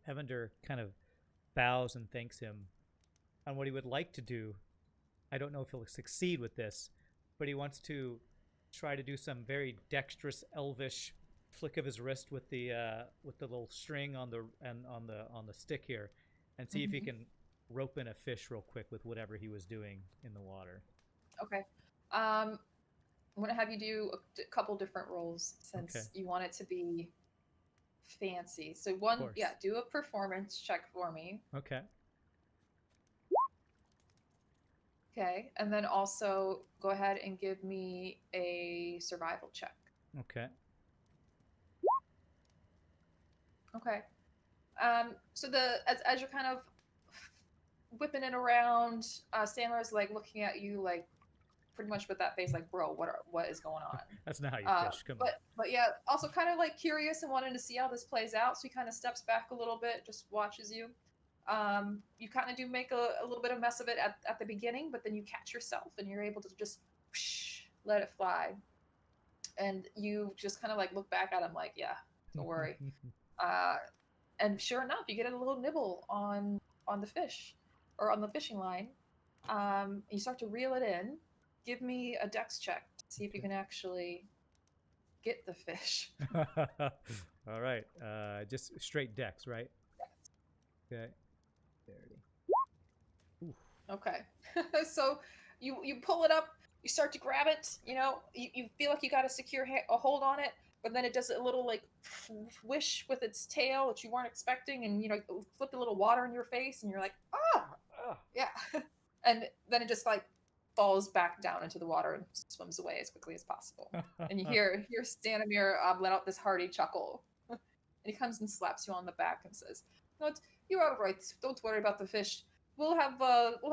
Evender kind of bows and thanks him on what he would like to do. I don't know if he'll succeed with this, but he wants to try to do some very dexterous elvish flick of his wrist with the little string on the stick here, and see if he can rope in a fish real quick with whatever he was doing in the water. Okay. I'm going to have you do a couple different rolls since Okay. you want it to be fancy. So course. do a performance check for me. Okay. Okay. And then also go ahead and give me a survival check. Okay. Okay. So as you're kind of whipping it around, Sandler's like looking at you like pretty much with that face like, bro, what is going on? That's not how you fish. Come on. But yeah, also kind of like curious and wanting to see how this plays out. So he kind of steps back a little bit, just watches you. You kind of do make a little bit of mess of it at the beginning, but then you catch yourself and you're able to just whoosh, let it fly. And you just kind of like look back at him like, yeah, don't worry. And sure enough, you get a little nibble on the fish or on the fishing line. You start to reel it in. Give me a dex check to see if you can actually get the fish. All right. Just straight dex, right? Okay. 30. Oof. Okay. So you pull it up. You start to grab it. You feel like you got a secure a hold on it, but then it does a little like wish with its tail that you weren't expecting, and flip a little water in your face, and you're like, yeah. And then it just like falls back down into the water and swims away as quickly as possible. And you hear Stanimir let out this hearty chuckle, and he comes and slaps you on the back and says, "No, you're all right. Don't worry about the fish. We'll have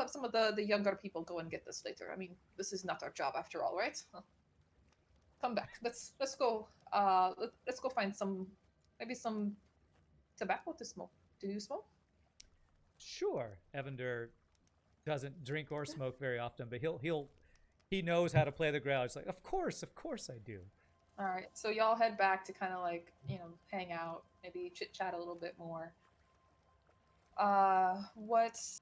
some of the younger people go and get this later. I mean, this is not our job after all, right? Come back. Let's go. Let's go find maybe some tobacco to smoke. Do you smoke?" Sure. Evender doesn't drink or smoke very often, but he knows how to play the growl. It's like, of course I do. All right, so y'all head back to kind of like, hang out, maybe chit chat a little bit more. What's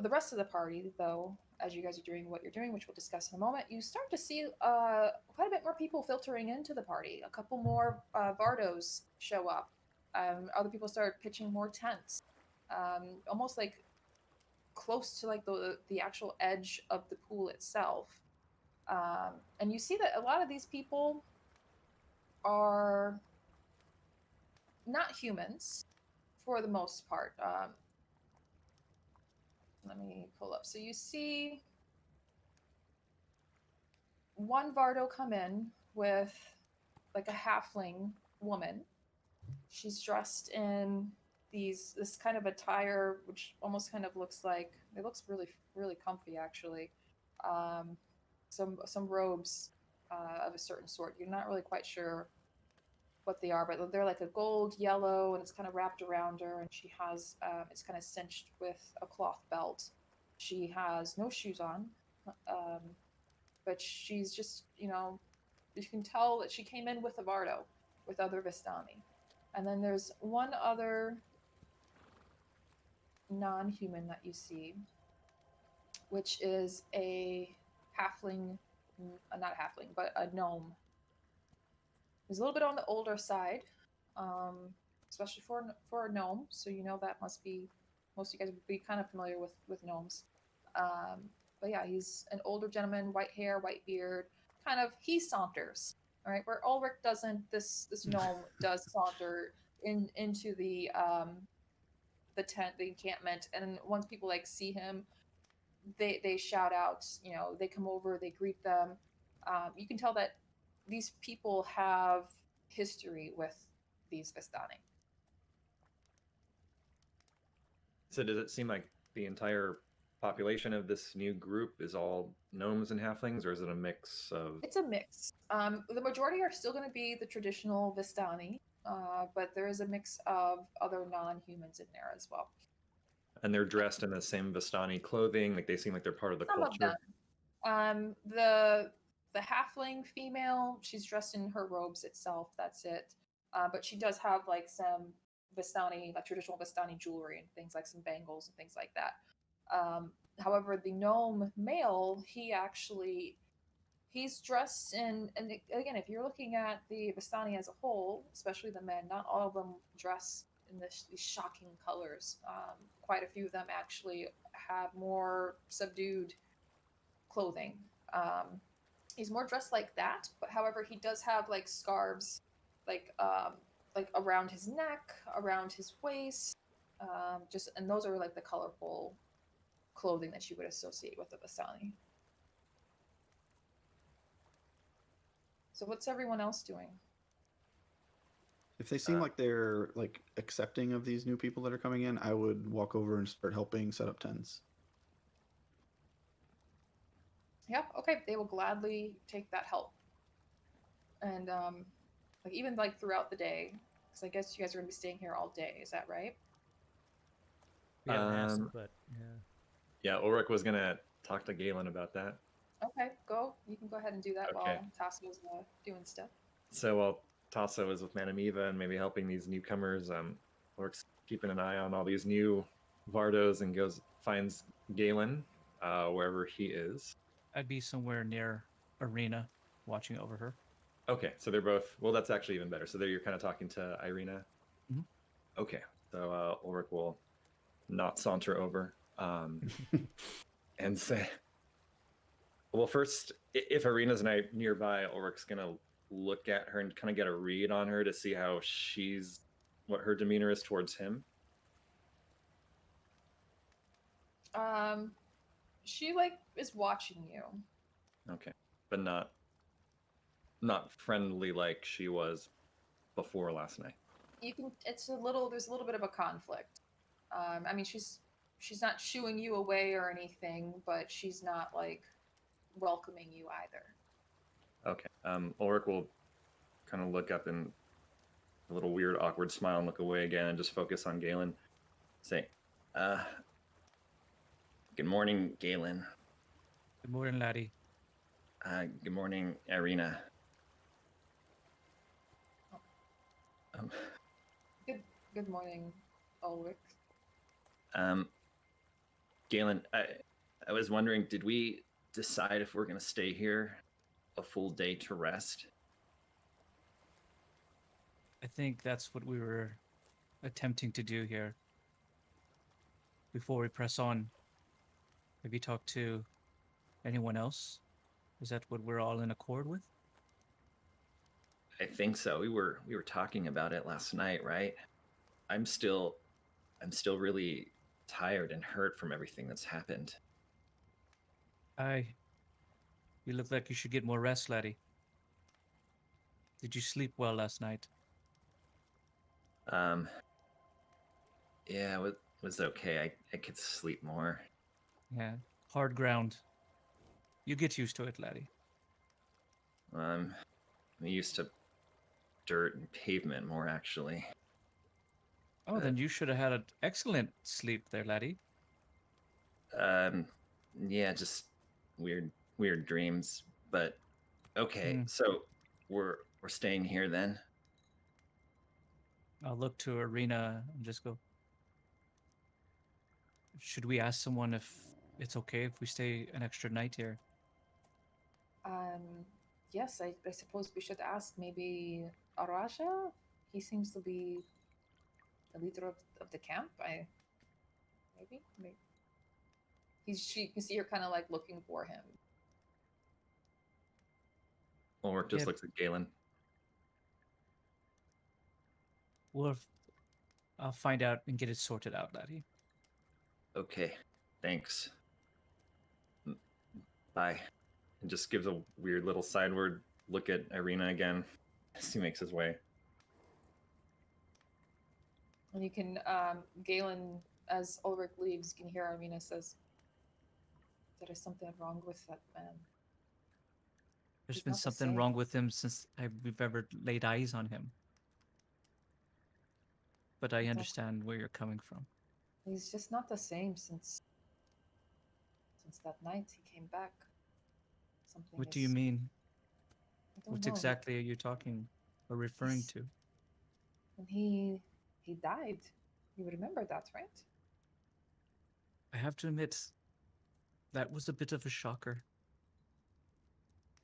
the rest of the party, though, as you guys are doing what you're doing, which we'll discuss in a moment, you start to see quite a bit more people filtering into the party. A couple more Vardos show up. Other people start pitching more tents, almost like close to like the actual edge of the pool itself. And you see that a lot of these people are not humans for the most part. Let me pull up. So you see one Vardo come in with like a halfling woman. She's dressed in this kind of attire, which almost kind of looks like it looks really comfy actually. Some robes of a certain sort. You're not really quite sure what they are, but they're like a gold yellow, and it's kind of wrapped around her, and she has it's kind of cinched with a cloth belt. She has no shoes on, but she's just, you can tell that she came in with a Vardo, with other Vistani. And then there's one other non-human that you see, which is a halfling, not halfling, but a gnome. He's a little bit on the older side, especially for a gnome. So that must be, most of you guys would be kind of familiar with gnomes. But yeah, he's an older gentleman, white hair, white beard. Kind of, he saunters. All right, where Ulrich doesn't, this gnome does saunter into the tent, the encampment, and once people like see him, they shout out. They come over, they greet them. You can tell that these people have history with these Vistani. So does it seem like the entire population of this new group is all gnomes and halflings, or is it a mix of? It's a mix. The majority are still going to be the traditional Vistani, but there is a mix of other non-humans in there as well. And they're dressed in the same Vistani clothing, like they seem like they're part of the Some culture. of them. The halfling female, she's dressed in her robes itself. That's it. But she does have like some Vistani, like traditional Vistani jewelry and things like some bangles and things like that. However, the gnome male, he's dressed in, and again, if you're looking at the Vistani as a whole, especially the men, not all of them dress in these shocking colors. Quite a few of them actually have more subdued clothing. He's more dressed like that, but however, he does have like scarves, like around his neck, around his waist, and those are like the colorful clothing that you would associate with the Vistani. So what's everyone else doing? If they seem like they're like accepting of these new people that are coming in, I would walk over and start helping set up tents. Yeah, okay, they will gladly take that help. And like even like throughout the day, because I guess you guys are gonna be staying here all day. Is that right? We haven't asked, but yeah. Yeah, Ulrich was gonna talk to Galen about that. Okay, go. You can go ahead and do that Okay. while Tasso's doing stuff. So while Tasso is with Manamiva and maybe helping these newcomers, Ulrich's keeping an eye on all these new Vardos and finds Galen wherever he is. I'd be somewhere near Arena, watching over her. Okay, so they're both. Well, that's actually even better. So there, you're kind of talking to Irina. Mhm. Okay, so Ulrich will not saunter over and say, "Well, first, if Irina's nearby, Ulrich's gonna look at her and kind of get a read on her to see what her demeanor is towards him." She like is watching you. Okay, but not friendly like she was before last night. There's a little bit of a conflict. I mean, she's not shooing you away or anything, but she's not like welcoming you either. Okay. Ulrich will kind of look up and a little weird, awkward smile and look away again and just focus on Galen. Say, good morning, Galen. Good morning, laddie. Good morning, Irina. Um, Good morning, Ulrich. Galen, I was wondering, did we decide if we're going to stay here a full day to rest? I think that's what we were attempting to do here. Before we press on, have you talked to anyone else? Is that what we're all in accord with? I think so. We were talking about it last night, right? I'm still really tired and hurt from everything that's happened. You look like you should get more rest, laddie. Did you sleep well last night? Yeah, it was okay. I could sleep more. Yeah. Hard ground. You get used to it, laddie. I'm used to dirt and pavement more, actually. Oh, then you should have had an excellent sleep there, laddie. Yeah, just weird dreams. But okay, so we're staying here then. I'll look to Arena and just go, should we ask someone if it's okay if we stay an extra night here? Yes, I suppose we should ask maybe Araja. He seems to be the leader of the camp. Maybe. You see her kind of like looking for him. Ulrich just Yeah. looks at Galen. I'll find out and get it sorted out, laddie. Okay, thanks. Bye. And just gives a weird little sideward look at Irina again as he makes his way. And you can, Galen, as Ulrich leaves, you can hear Irina says, "There is something wrong with that man." There's He's been not the something same. wrong with him since we've ever laid eyes on him. But I understand where you're coming from. He's just not the same since that night he came back. Something. What do you mean? I don't What know. exactly are you talking or referring to? When he died. You remember that, right? I have to admit, that was a bit of a shocker.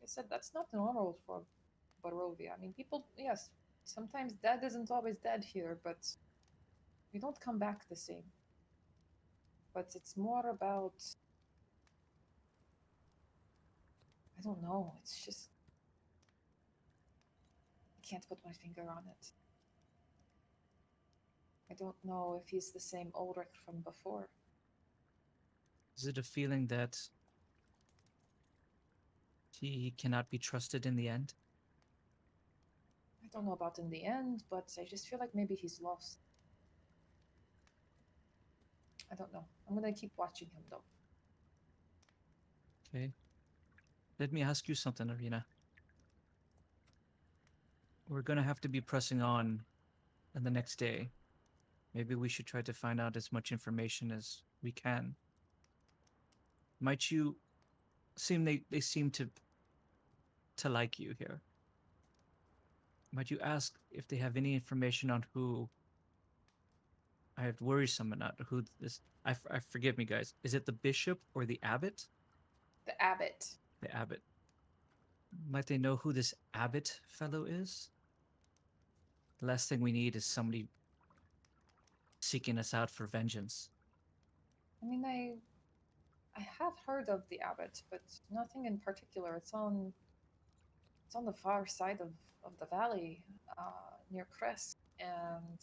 I said that's not normal for Barovia. I mean, people, yes, sometimes dead isn't always dead here, but we don't come back the same. But it's more about, I don't know, it's just, I can't put my finger on it. I don't know if he's the same Ulrich from before. Is it a feeling that he cannot be trusted in the end? I don't know about in the end, but I just feel like maybe he's lost. I don't know. I'm gonna keep watching him though. Okay. Let me ask you something, Arena. We're gonna have to be pressing on the next day. Maybe we should try to find out as much information as we can. Might you they seem to like you here. Might you ask if they have any information on who I have worrisome or not, who this I forgive me, guys. Is it the bishop or the abbot? The Abbot. The abbot. Might they know who this abbot fellow is? The last thing we need is somebody seeking us out for vengeance. I mean, I have heard of the Abbot, but nothing in particular. It's on the far side of the valley, near Crest, and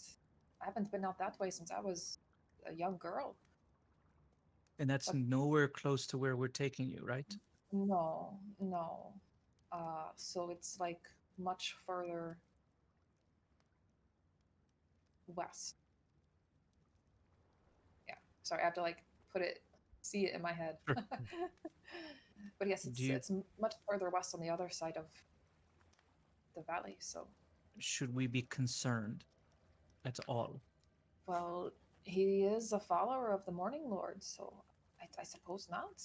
I haven't been out that way since I was a young girl. And that's nowhere close to where we're taking you, right? No. So it's like much further west. Yeah. Sorry, I have to like see it in my head. Sure. But yes, it's much further west on the other side of the valley. So should we be concerned at all? Well, he is a follower of the Morning Lord, so I suppose not.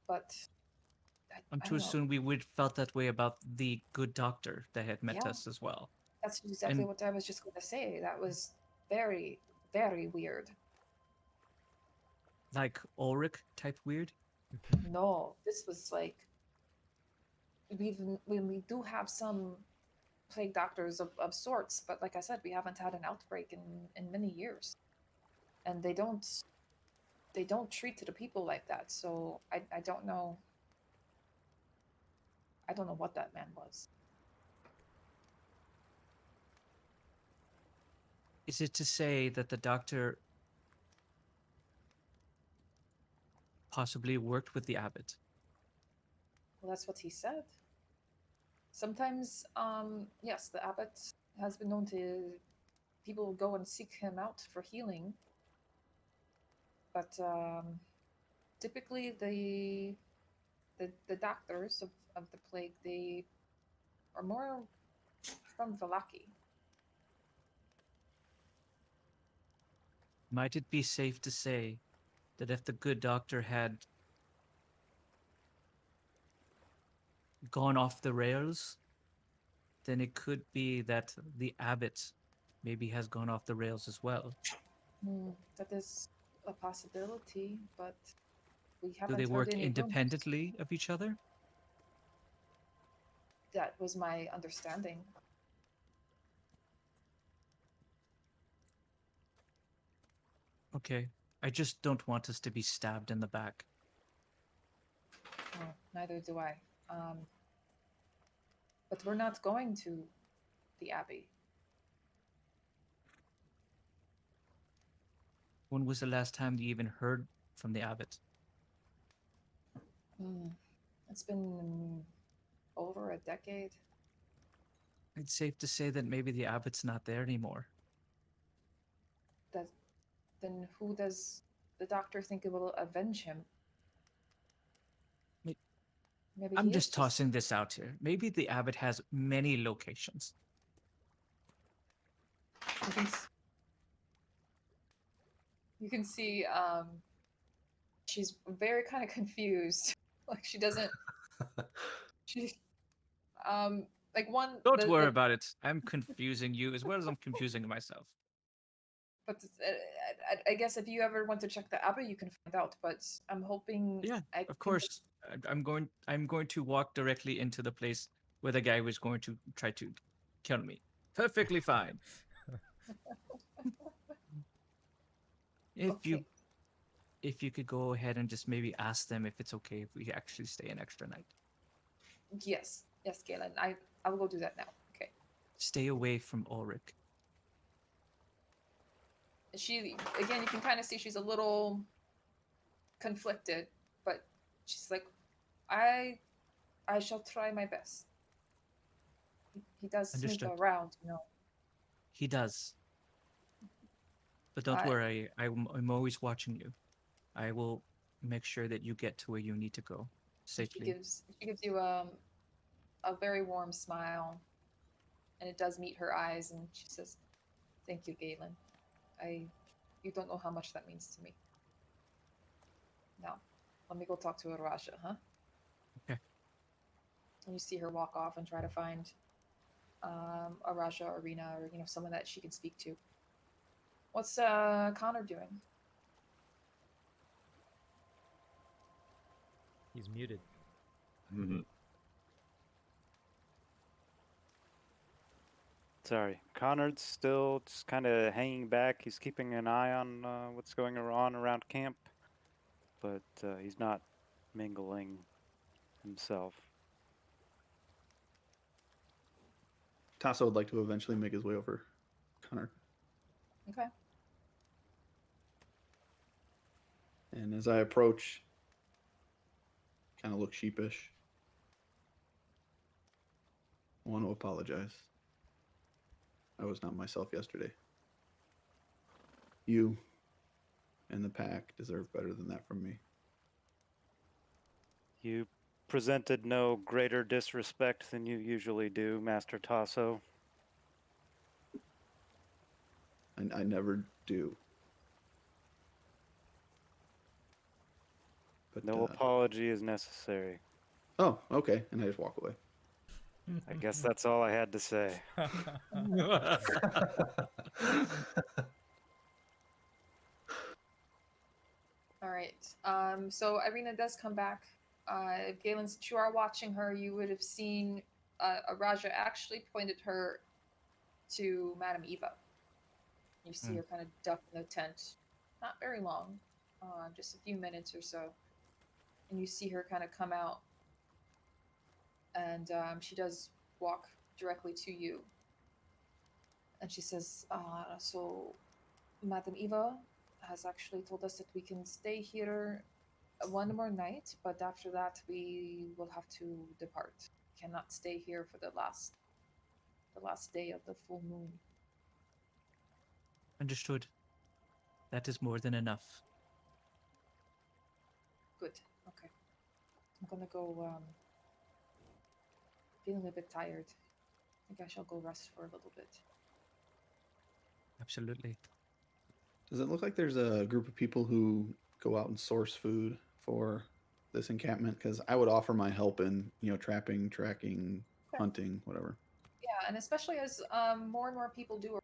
But I'm to assume we would felt that way about the good doctor that had met us as well. That's exactly And- what I was just going to say. That was very, very weird. Like Ulrich type weird? No, this was like we do have some plague doctors of sorts, but like I said, we haven't had an outbreak in many years, and they don't treat the people like that. So I don't know. I don't know what that man was. Is it to say that the doctor possibly worked with the abbot? Well, that's what he said. Sometimes, yes, the abbot has been known to people go and seek him out for healing, but typically the doctors of the plague, they are more from Valaki. Might it be safe to say that if the good doctor had gone off the rails, then it could be that the abbot maybe has gone off the rails as well? That is a possibility, but we Do haven't they heard work any rumors. independently of each other? That was my understanding. Okay. I just don't want us to be stabbed in the back. Oh, neither do I. But we're not going to the Abbey. When was the last time you even heard from the abbot? It's been over a decade. It's safe to say that maybe the abbot's not there anymore. That then who does the doctor think it will avenge him? May- Maybe I'm he is just tossing this out here. Maybe the abbot has many locations. You can, you can see she's very kind of confused. Like she doesn't. She like one. Don't worry about it. I'm confusing you as well as I'm confusing myself. But I guess if you ever want to check the Abbey, you can find out. But I'm hoping. Yeah, I of think course. I'm going to walk directly into the place where the guy was going to try to kill me. Perfectly fine. Okay. If you could go ahead and just maybe ask them if it's okay if we actually stay an extra night. Yes, Galen. I will go do that now. Okay. Stay away from Ulrich. She again, you can kind of see she's a little conflicted, but she's like, I shall try my best. He does sneak Understood. around, you know. He does. But don't worry, I'm always watching you. I will make sure that you get to where you need to go safely. She gives you a very warm smile, and it does meet her eyes, and she says, "Thank you, Galen. You don't know how much that means to me. Now, let me go talk to Araja, huh?" Okay. And you see her walk off and try to find Araja or Rena or someone that she can speak to. What's Connor doing? He's muted. Mhm. Sorry, Conard's still just kind of hanging back. He's keeping an eye on what's going on around camp, but he's not mingling himself. Tasso would like to eventually make his way over. Connor. Okay. And as I approach, kind of look sheepish. I want to apologize. I was not myself yesterday. You and the pack deserve better than that from me. You presented no greater disrespect than you usually do, Master Tasso. I never do. But No apology is necessary. oh, okay. And I just walk away. I guess that's all I had to say. All right. So Irina does come back. Galen, since you are watching her, you would have seen Raja actually pointed her to Madame Eva. You see her kind of duck in the tent. Not very long, just a few minutes or so. And you see her kind of come out. And she does walk directly to you. And she says, so Madame Eva has actually told us that we can stay here one more night, but after that we will have to depart. We cannot stay here for the last day of the full moon. Understood. That is more than enough. Good. Okay. I'm gonna go. Feeling a bit tired. I think I shall go rest for a little bit. Absolutely. Does it look like there's a group of people who go out and source food for this encampment? Because I would offer my help in, trapping, tracking, hunting, whatever. Yeah, and especially as more and more people do.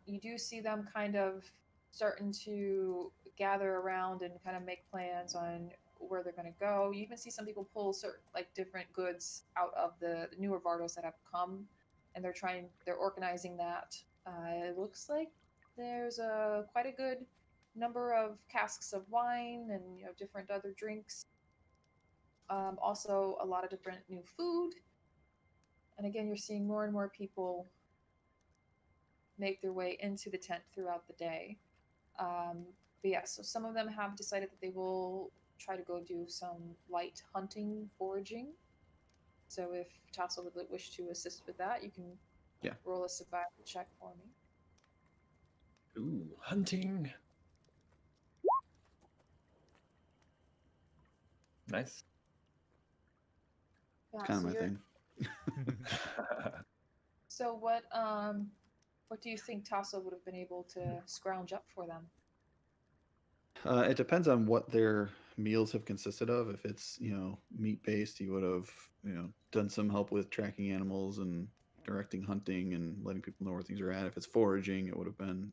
You do see them kind of starting to gather around and kind of make plans on where they're going to go. You even see some people pull certain different goods out of the newer Vardos that have come, and they're organizing that. It looks like there's quite a good number of casks of wine and different other drinks. Also, a lot of different new food. And again, you're seeing more and more people make their way into the tent throughout the day. But yeah, so some of them have decided that they will try to go do some light hunting, foraging. So if Tassel would wish to assist with that, you can roll a survival check for me. Ooh, hunting. Nice. Yeah, Kind of so my you're- thing. So what do you think Tassel would have been able to scrounge up for them? It depends on what their meals have consisted of. If it's, meat based, he would have, done some help with tracking animals and directing hunting and letting people know where things are at. If it's foraging, it would have been,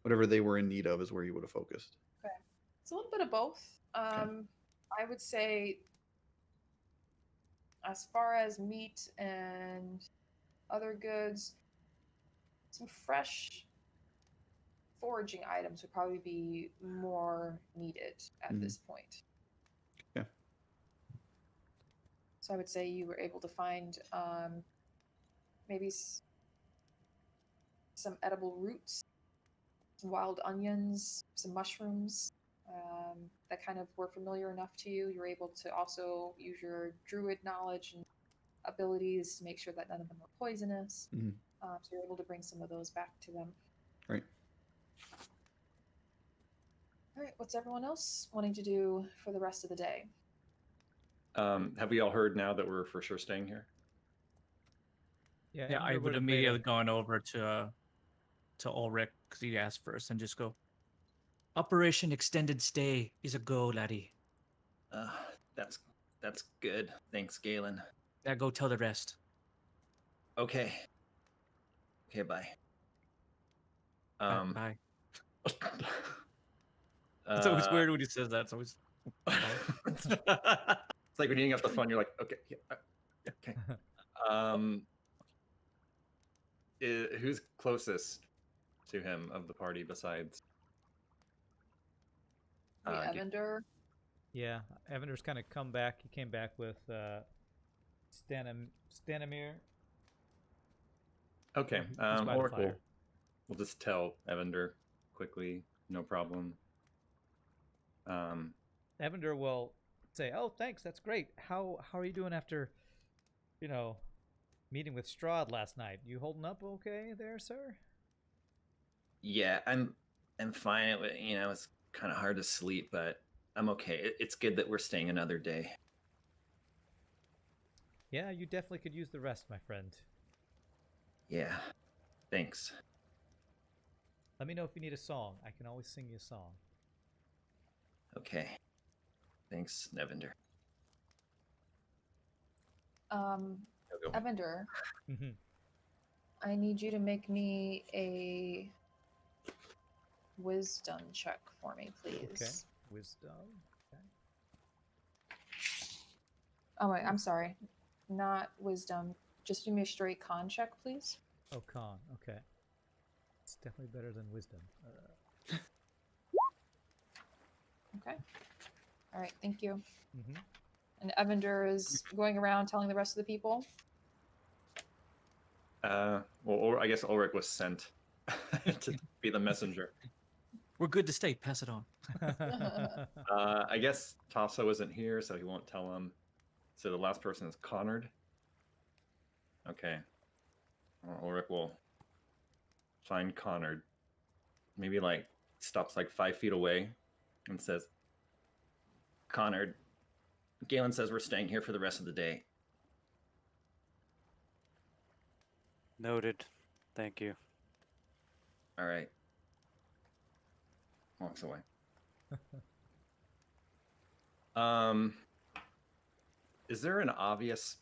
whatever they were in need of is where he would have focused. Okay. It's a little bit of both. I would say as far as meat and other goods, some fresh foraging items would probably be more needed at this point. Yeah. So I would say you were able to find maybe some edible roots, some wild onions, some mushrooms that kind of were familiar enough to you. You were able to also use your druid knowledge and abilities to make sure that none of them were poisonous. So you're able to bring some of those back to them. Right. All right, what's everyone else wanting to do for the rest of the day? Have we all heard now that we're for sure staying here? Yeah, I would immediately gone over to Ulrich because he asked first and just go, Operation Extended Stay is a go, laddie. That's good. Thanks, Galen. Now go tell the rest. Okay, bye. Bye. It's always weird when he says that. It's always. It's like when you hang up the phone, you're like, okay, okay. Who's closest to him of the party besides? Evander. Yeah, Evander's kind of come back. He came back with Stanimir. Okay, by the fire. We'll just tell Evander quickly, no problem. Evander will say, "Oh, thanks, that's great. How are you doing after, meeting with Strahd last night? You holding up okay there, sir?" Yeah, I'm fine. It's kind of hard to sleep, but I'm okay. It's good that we're staying another day. Yeah, you definitely could use the rest, my friend. Yeah, thanks. Let me know if you need a song. I can always sing you a song. Okay. Thanks, Evander. He'll go, Evander, Mhm. I need you to make me a wisdom check for me, please. Okay. Wisdom. Okay. Oh wait, I'm sorry. Not wisdom. Just do me a straight con check, please. Oh, con. Okay. It's definitely better than wisdom. Okay. All right, thank you. Mhm. And Evander is going around telling the rest of the people. or I guess Ulrich was sent to be the messenger. We're good to stay. Pass it on. I guess Tasso isn't here, so he won't tell him. So the last person is Connard. Okay. Ulrich will find Connard. Maybe like stops like 5 feet away and says, Connard, Galen says we're staying here for the rest of the day. Noted. Thank you. All right. Walks away. Is there an obvious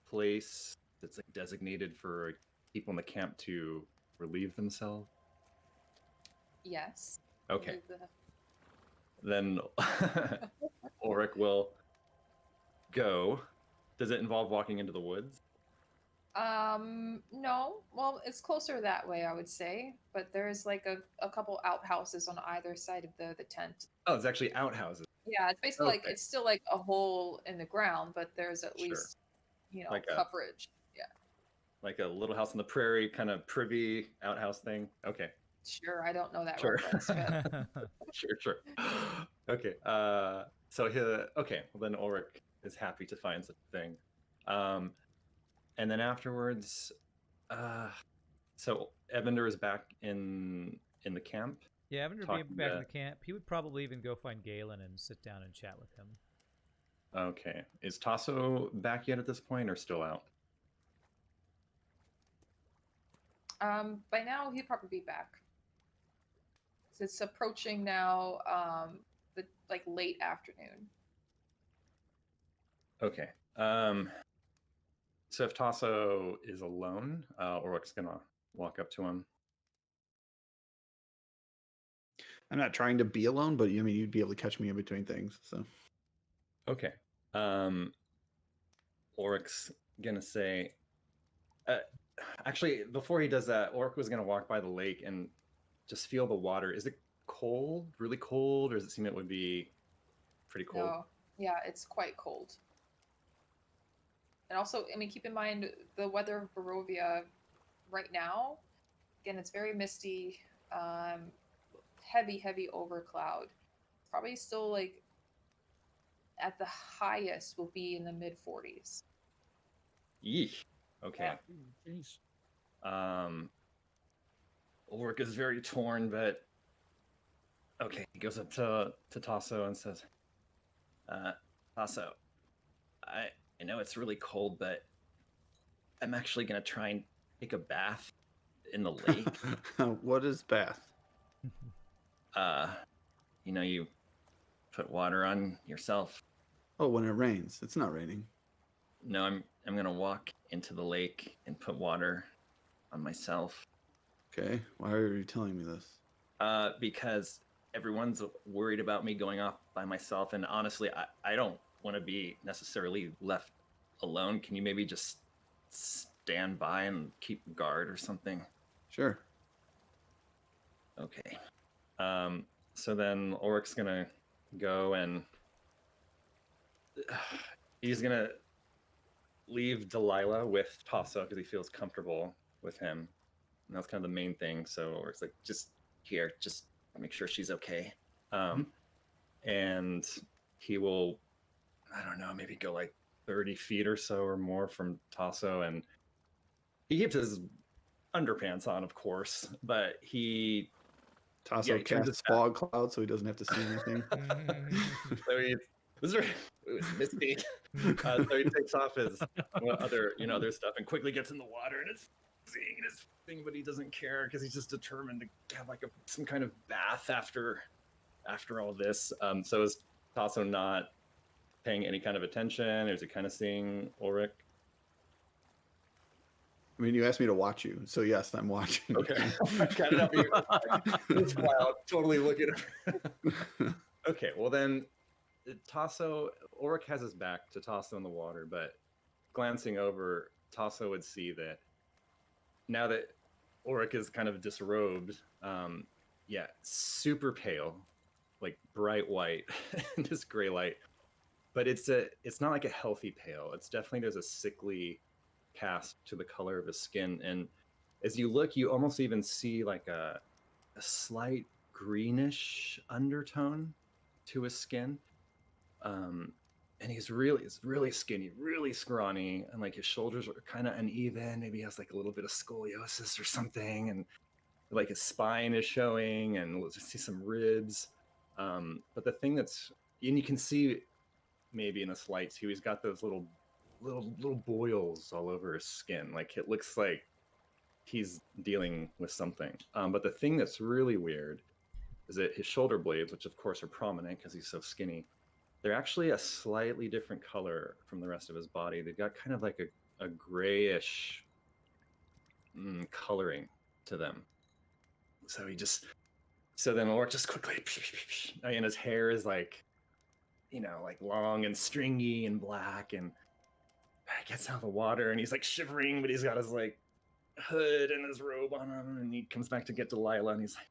place that's like designated for people in the camp to relieve themselves? Yes. Okay. With the- Then Ulrich will go. Does it involve walking into the woods? No. Well, it's closer that way, I would say. But there's like a couple outhouses on either side of the tent. Oh, it's actually outhouses. Yeah, it's basically like Okay. it's still like a hole in the ground, but there's at Sure. least Like a- coverage. Yeah. Like a little house on the prairie kind of privy outhouse thing. Okay. Sure, I don't know that Sure. reference, but Sure. Okay. Okay. Well, then Ulrich is happy to find such a thing. And then afterwards, so Evander is back in the camp. Yeah, Evander would Talking be back in to- the camp. He would probably even go find Galen and sit down and chat with him. Okay. Is Tasso back yet at this point, or still out? by now he'd probably be back. So it's approaching now the like late afternoon. Okay. So if Tasso is alone, Ulrich's gonna walk up to him. I'm not trying to be alone, but I mean, you'd be able to catch me in between things. So Okay. Ulrich's gonna say, actually, before he does that, Ulrich was gonna walk by the lake and just feel the water. Is it cold, really cold, or does it seem it would be pretty cold? No, yeah, it's quite cold. And also, I mean, keep in mind the weather of Barovia right now. Again, it's very misty, heavy overcloud. Probably still like at the highest will be in the mid 40s. Yeesh. Okay. Jeez. Ulrich is very torn, but okay, he goes up to Tasso and says, Tasso, I know it's really cold, but I'm actually gonna try and take a bath in the lake. what is bath? You put water on yourself. Oh, when it rains. It's not raining. No, I'm gonna walk into the lake and put water on myself. Okay. Why are you telling me this? Because everyone's worried about me going off by myself, and honestly, I don't want to be necessarily left alone. Can you maybe just stand by and keep guard or something? Sure. Okay. So then Ulrich's gonna go and he's gonna leave Delilah with Tasso because he feels comfortable with him. And that's kind of the main thing. So Ulrich's like, just make sure she's okay. And he will, I don't know, maybe go like 30 feet or so or more from Tasso, and he keeps his underpants on, of course, but he Tasso he turns casts his back. fog cloud so he doesn't have to see anything. So it was misty. So he takes off his other stuff and quickly gets in the water, and it's seeing his thing, but he doesn't care because he's just determined to have like some kind of bath after all this. So is Tasso not paying any kind of attention? Or is he kind of seeing Ulrich? I mean, you asked me to watch you, so yes, I'm watching. Okay. Got it up here. This cloud, totally looking at Okay, well then, Tasso, Ulrich has his back to Tasso in the water, but glancing over, Tasso would see that now that Ulrich is kind of disrobed, yeah, super pale, like bright white, this gray light. But it's not like a healthy pale. It's definitely, there's a sickly cast to the color of his skin. And as you look, you almost even see like a slight greenish undertone to his skin. And he's really skinny, really scrawny, and like his shoulders are kind of uneven. Maybe he has like a little bit of scoliosis or something, and like his spine is showing, and we'll just see some ribs. But the thing that's, and you can see maybe in this light too, he's got those little boils all over his skin. Like it looks like he's dealing with something. But the thing that's really weird is that his shoulder blades, which of course are prominent because he's so skinny, they're actually a slightly different color from the rest of his body. They've got kind of like a grayish coloring to them. So then Ulrich just quickly, and his hair is like, like long and stringy and black, and he gets out of the water and he's like shivering, but he's got his like hood and his robe on him, and he comes back to get Delilah, and he's like,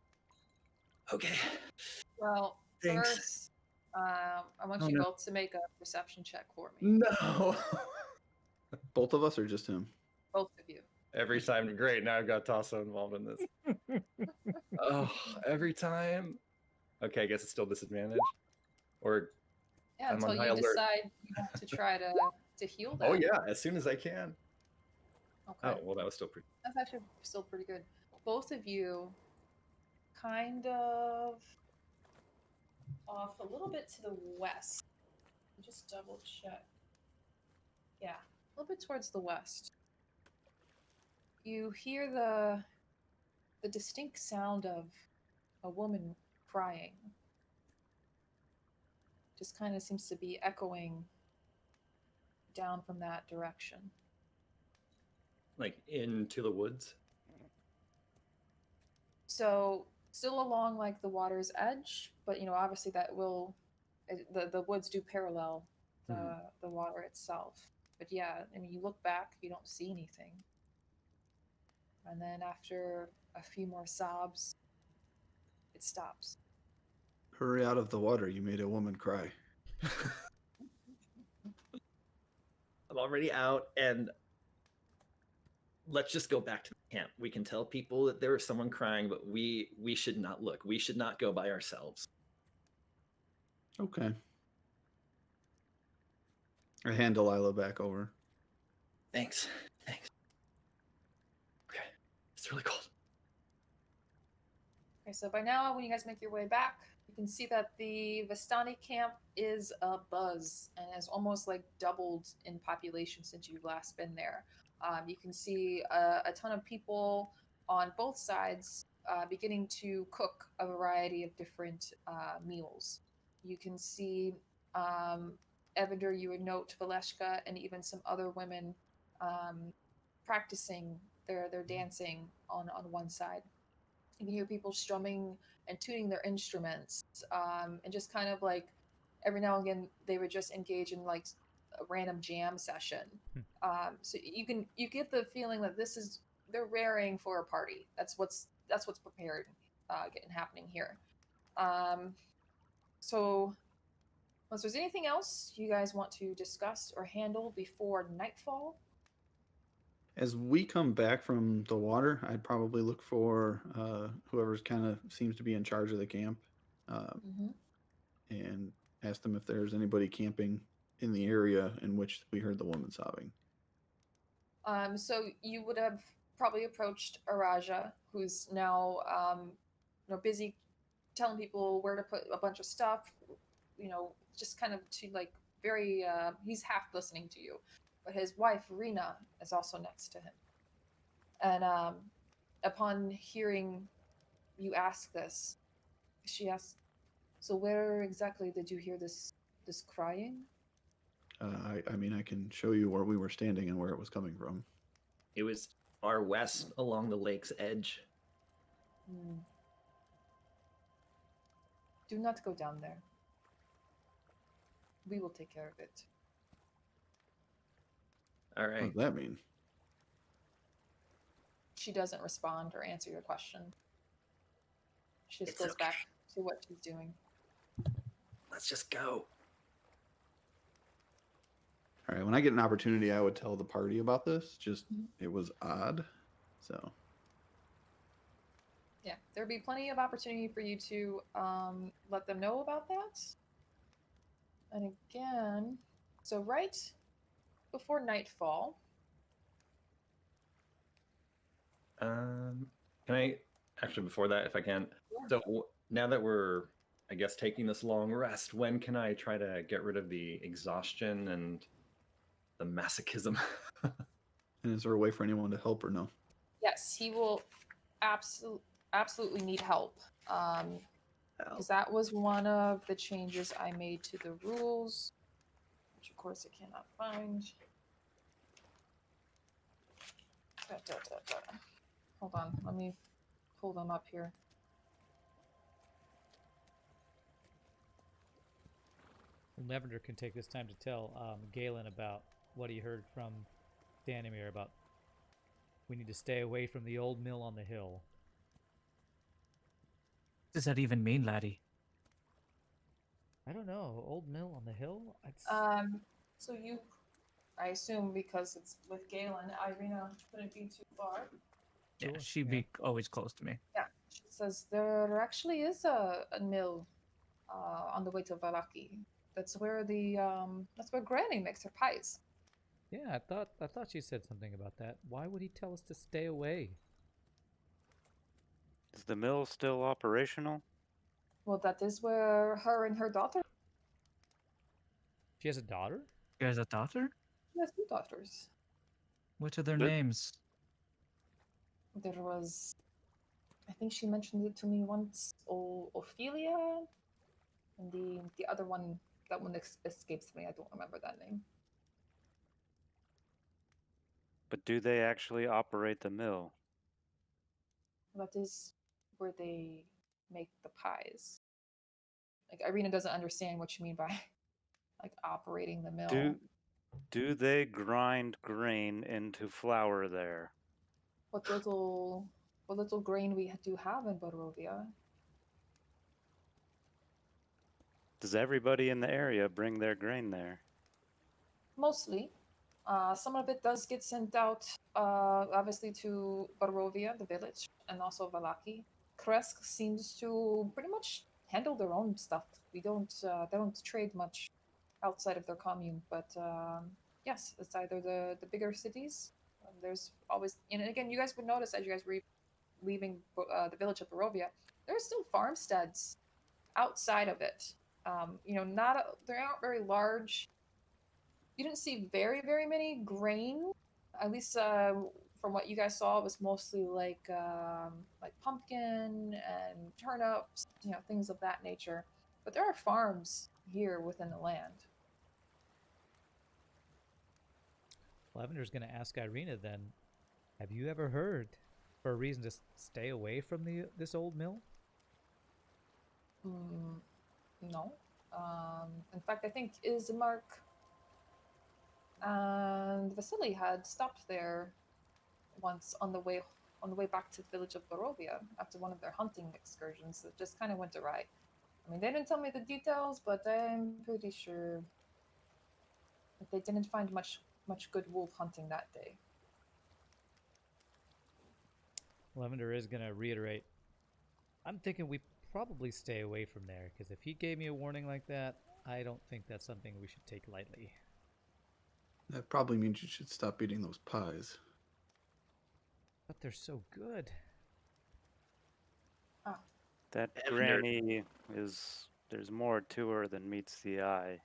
okay. Well, Thanks. first, I want you both to make a perception check for me. No. Both of us or just him? Both of you. Every time. Great. Now I've got Tasso involved in this. Oh, every time. Okay, I guess it's still disadvantage. Or Yeah, I'm until on high you alert. decide you want to try to heal them. Oh yeah, as soon as I can. Okay. Oh, well, that was still pretty. That's actually still pretty good. Both of you kind of off a little bit to the west. Just double check. Yeah, a little bit towards the west. You hear the distinct sound of a woman crying. Just kind of seems to be echoing down from that direction. Like into the woods? So still along like the water's edge, but obviously that will the woods do parallel the water itself. But yeah, I mean, you look back, you don't see anything. And then after a few more sobs, it stops. Hurry out of the water. You made a woman cry. I'm already out, and let's just go back to the camp. We can tell people that there is someone crying, but we should not look. We should not go by ourselves. Okay. I hand Delilah back over. Thanks. Okay. It's really cold. Okay, so by now, when you guys make your way back, you can see that the Vistani camp is abuzz and has almost like doubled in population since you've last been there. You can see a ton of people on both sides beginning to cook a variety of different meals. You can see Evander, you would note Valeshka, and even some other women practicing their dancing on one side. You can hear people strumming and tuning their instruments, and just kind of like every now and again they would just engage in like a random jam session. So you get the feeling that they're raring for a party. That's what's prepared getting happening here. So unless there's anything else you guys want to discuss or handle before nightfall. As we come back from the water, I'd probably look for whoever's kind of seems to be in charge of the camp, and ask them if there's anybody camping in the area in which we heard the woman sobbing. So you would have probably approached Araja, who's now busy telling people where to put a bunch of stuff, just kind of to like very he's half listening to you. But his wife, Rena, is also next to him. And upon hearing you ask this, she asks, so where exactly did you hear this crying? I mean, I can show you where we were standing and where it was coming from. It was far west along the lake's edge. Hmm. Do not go down there. We will take care of it. All What right. does that mean? She doesn't respond or answer your question. She just It's goes okay. back to what she's doing. Let's just go. All right, when I get an opportunity, I would tell the party about this. Just Mhm. it was odd. So Yeah, there'd be plenty of opportunity for you to let them know about that. And again, so right before nightfall, Can I actually before that, if I can? Yeah. So now that we're, I guess, taking this long rest, when can I try to get rid of the exhaustion and the masochism? and is there a way for anyone to help or no? yes, he will absolutely need help. Because that was one of the changes I made to the rules, which of course I cannot find. Hold on, let me pull them up here. Lavender can take this time to tell Galen about what he heard from Danimir about we need to stay away from the old mill on the hill. What does that even mean, laddie? I don't know. Old mill on the hill? So you, I assume because it's with Galen, Irina couldn't be too far. Yeah, Sure, she'd yeah. be always close to me. Yeah, she says there actually is a mill on the way to Valaki. That's where that's where Granny makes her pies. Yeah, I thought she said something about that. Why would he tell us to stay away? Is the mill still operational? Well, that is where her and her daughter. She has a daughter? You guys a daughter? She has two daughters. What are their Good. names? There was, I think she mentioned it to me once, Ophelia, and the other one, that one escapes me. I don't remember that name. But do they actually operate the mill? That is where they make the pies. Like Irina doesn't understand what you mean by like operating the mill. Do they grind grain into flour there? What little grain we do have in Barovia. Does everybody in the area bring their grain there? Mostly. Some of it does get sent out, obviously, to Barovia, the village, and also Valaki. Kresk seems to pretty much handle their own stuff. They don't trade much outside of their commune, but yes, it's either the bigger cities. There's always, and again, you guys would notice as you guys were leaving the village of Barovia, there are still farmsteads outside of it. Not they aren't very large. You didn't see very many grain, at least from what you guys saw. It was mostly like pumpkin and turnips, things of that nature. But there are farms here within the land. Lavender's going to ask Irina then, have you ever heard for a reason to stay away from this old mill? No. In fact, I think Ismark and Vasily had stopped there once on the way back to the village of Barovia after one of their hunting excursions that just kind of went awry. I mean, they didn't tell me the details, but I'm pretty sure that they didn't find much good wolf hunting that day. Lavender is going to reiterate, I'm thinking we probably stay away from there, because if he gave me a warning like that, I don't think that's something we should take lightly. That probably means you should stop eating those pies. But they're so good. That Evander- granny there's more to her than meets the eye.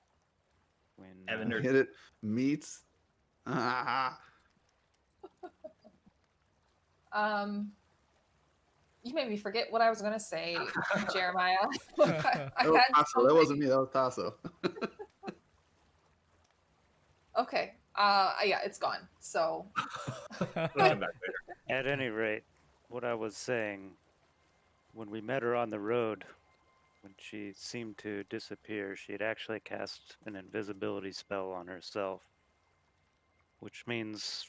When Evander- Hit it. Meats. You made me forget what I was gonna say, Jeremiah. That was Tasso. That wasn't me. That was Tasso. Okay. Yeah, it's gone. So It'll come back later. At any rate, what I was saying, when we met her on the road, when she seemed to disappear, she had actually cast an invisibility spell on herself, which means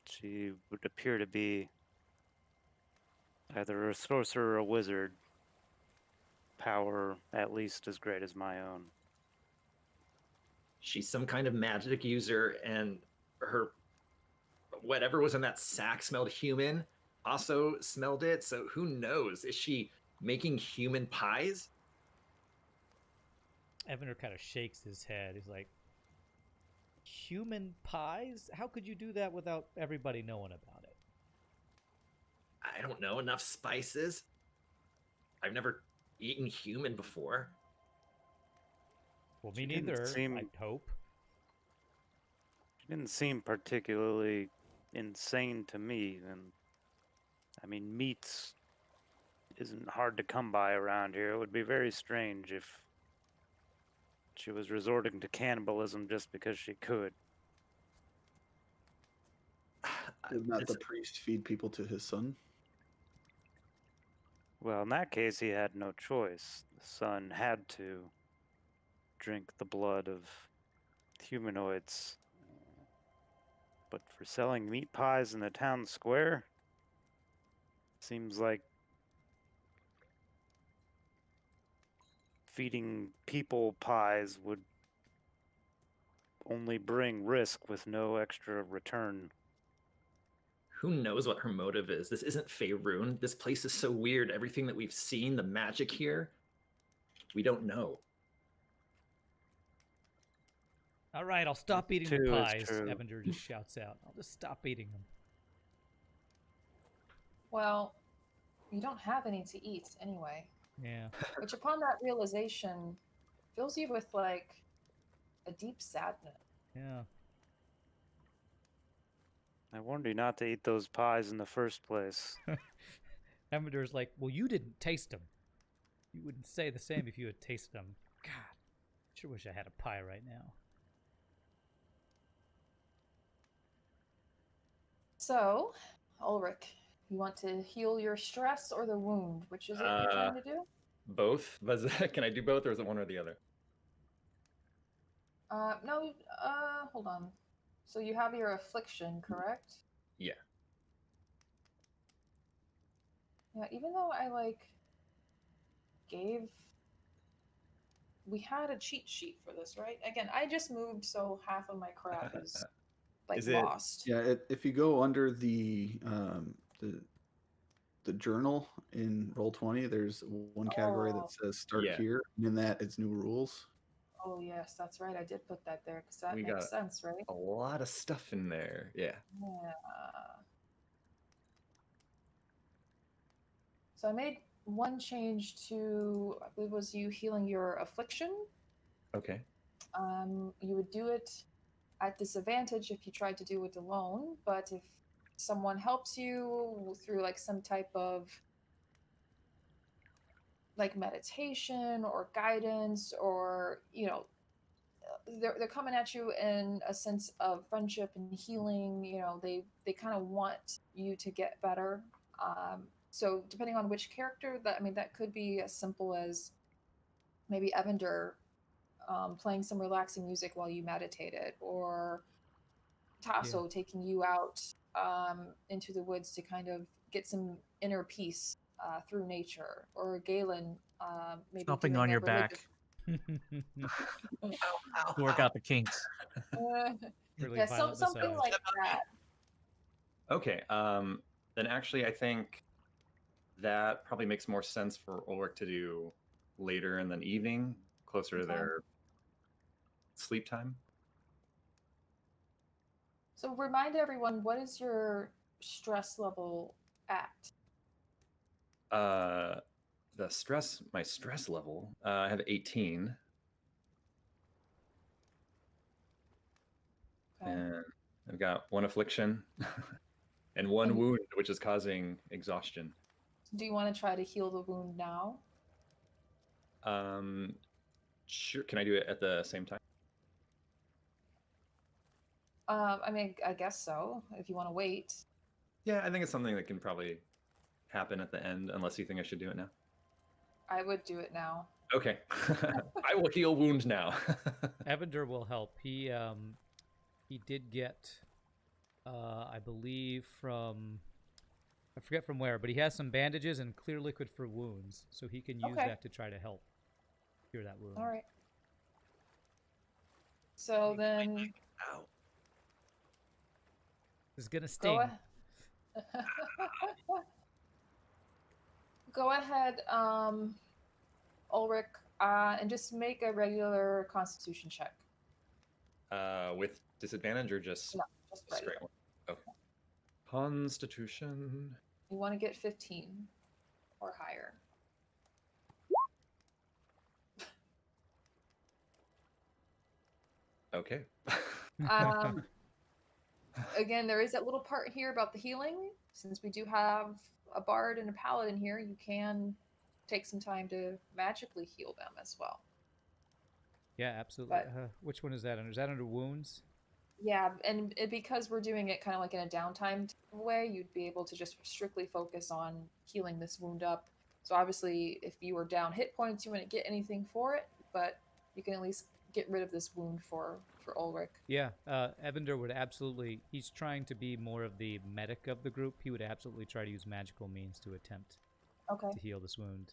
she would appear to be either a sorcerer or a wizard, power at least as great as my own. She's some kind of magic user, and her whatever was in that sack smelled human. Also smelled it. So who knows? Is she making human pies? Evander kind of shakes his head. He's like, human pies? How could you do that without everybody knowing about it? I don't know. Enough spices. I've never eaten human before. Well, She me didn't neither, seem- I'd hope. She didn't seem particularly insane to me, and I mean, meats isn't hard to come by around here. It would be very strange if she was resorting to cannibalism just because she could. Did not the It's- priest feed people to his son? Well, in that case, he had no choice. The son had to drink the blood of humanoids. But for selling meat pies in the town square, seems like feeding people pies would only bring risk with no extra return. Who knows what her motive is? This isn't Faerun. This place is so weird. Everything that we've seen, the magic here, we don't know. All right, I'll stop eating the too is pies, true. Evander just shouts out. I'll just stop eating them. well, you don't have any to eat anyway. Yeah. Which, upon that realization, fills you with like a deep sadness. Yeah. I warned you not to eat those pies in the first place. Evander's like, well, you didn't taste them. You wouldn't say the same if you had tasted them. God, sure wish I had a pie right now. So, Ulrich, you want to heal your stress or the wound? Which is it you're trying to do? Both? Can I do both, or is it one or the other? No, hold on. So you have your affliction, correct? Yeah. Yeah, even though I we had a cheat sheet for this, right? Again, I just moved, so half of my crap is Is it- lost. Yeah, if you go under the journal in Roll20, there's one category Oh. that says "Start Yeah. here," and in that it's new rules. Oh yes, that's right. I did put that there because that We makes got- sense, right? A lot of stuff in there. Yeah. Yeah. So I made one change to, I believe it was you healing your affliction. Okay. You would do it at disadvantage if you tried to do it alone, but if someone helps you through like some type of like meditation or guidance, or they're coming at you in a sense of friendship and healing, they kind of want you to get better. So depending on which character, that could be as simple as maybe Evander playing some relaxing music while you meditated, or Tasso taking you out into the woods to kind of get some inner peace through nature, or Galen maybe Stomping doing on a your back to work out the kinks. Really yeah, violent something massage. like that. Okay. Then actually, I think that probably makes more sense for Ulrich to do later in the evening, closer to Okay. their sleep time. So remind everyone, what is your stress level at? My stress level, I have 18. Okay. And I've got one affliction and one And- wound, which is causing exhaustion. Do you want to try to heal the wound now? Sure. Can I do it at the same time? I mean, I guess so. If you want to wait, Yeah, I think it's something that can probably happen at the end, unless you think I should do it now. I would do it now. Okay. I will heal wound now. Evander will help. He did get, I believe from, I forget from where, but he has some bandages and clear liquid for wounds, so he can use Okay. that to try to help cure that wound. All right. So then Ow. It's gonna sting. go ahead. Go ahead, Ulrich, and just make a regular Constitution check. With disadvantage or just No, just straight regular. one? Okay. Constitution. You want to get 15 or higher. Okay. Again, there is that little part here about the healing. Since we do have a bard and a paladin here, you can take some time to magically heal them as well. Yeah, absolutely. But- Which one is that under? Is that under wounds? Yeah, and because we're doing it kind of like in a downtime way, you'd be able to just strictly focus on healing this wound up. So obviously, if you were down hit points, you wouldn't get anything for it, but you can at least get rid of this wound for Ulrich. Yeah, Evander would absolutely. He's trying to be more of the medic of the group. He would absolutely try to use magical means to attempt Okay. to heal this wound.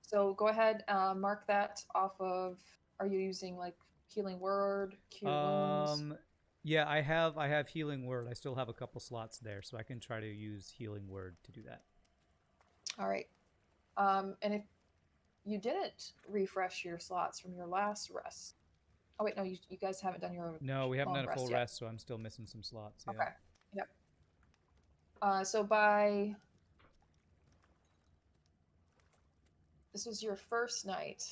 So go ahead, mark that off of. Are you using like healing word, cure wounds? Yeah, I have healing word. I still have a couple slots there, so I can try to use healing word to do that. All right. And if you didn't refresh your slots from your last rest. Oh wait, no, you guys haven't done your No, we haven't long done a full yet. rest, so I'm still missing some slots. Yeah. Okay. Yep. So by this was your first night.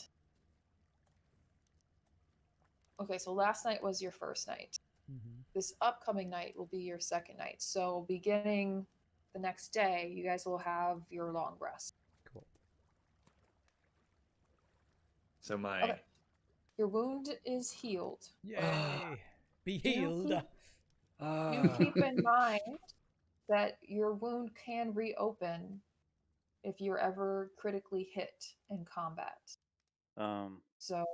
Okay, so last night was your first night. Mm-hmm. This upcoming night will be your second night. So beginning the next day, you guys will have your long rest. Cool. So my Okay. Your wound is healed. Yay! Be Do you healed. keep- You keep in mind that your wound can reopen if you're ever critically hit in combat. So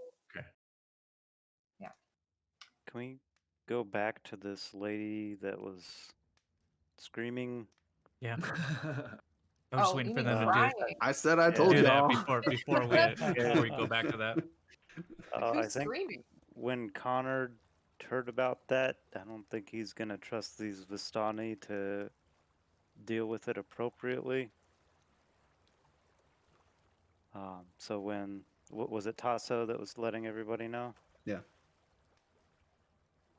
Can we go back to this lady that was screaming? Yeah. I was Oh, waiting you for mean them to crying. I said I Yeah. told do that y'all. before we go back to that. I Who's think screaming? when Connor heard about that, I don't think he's gonna trust these Vistani to deal with it appropriately. So when what was it, Tasso that was letting everybody know? Yeah.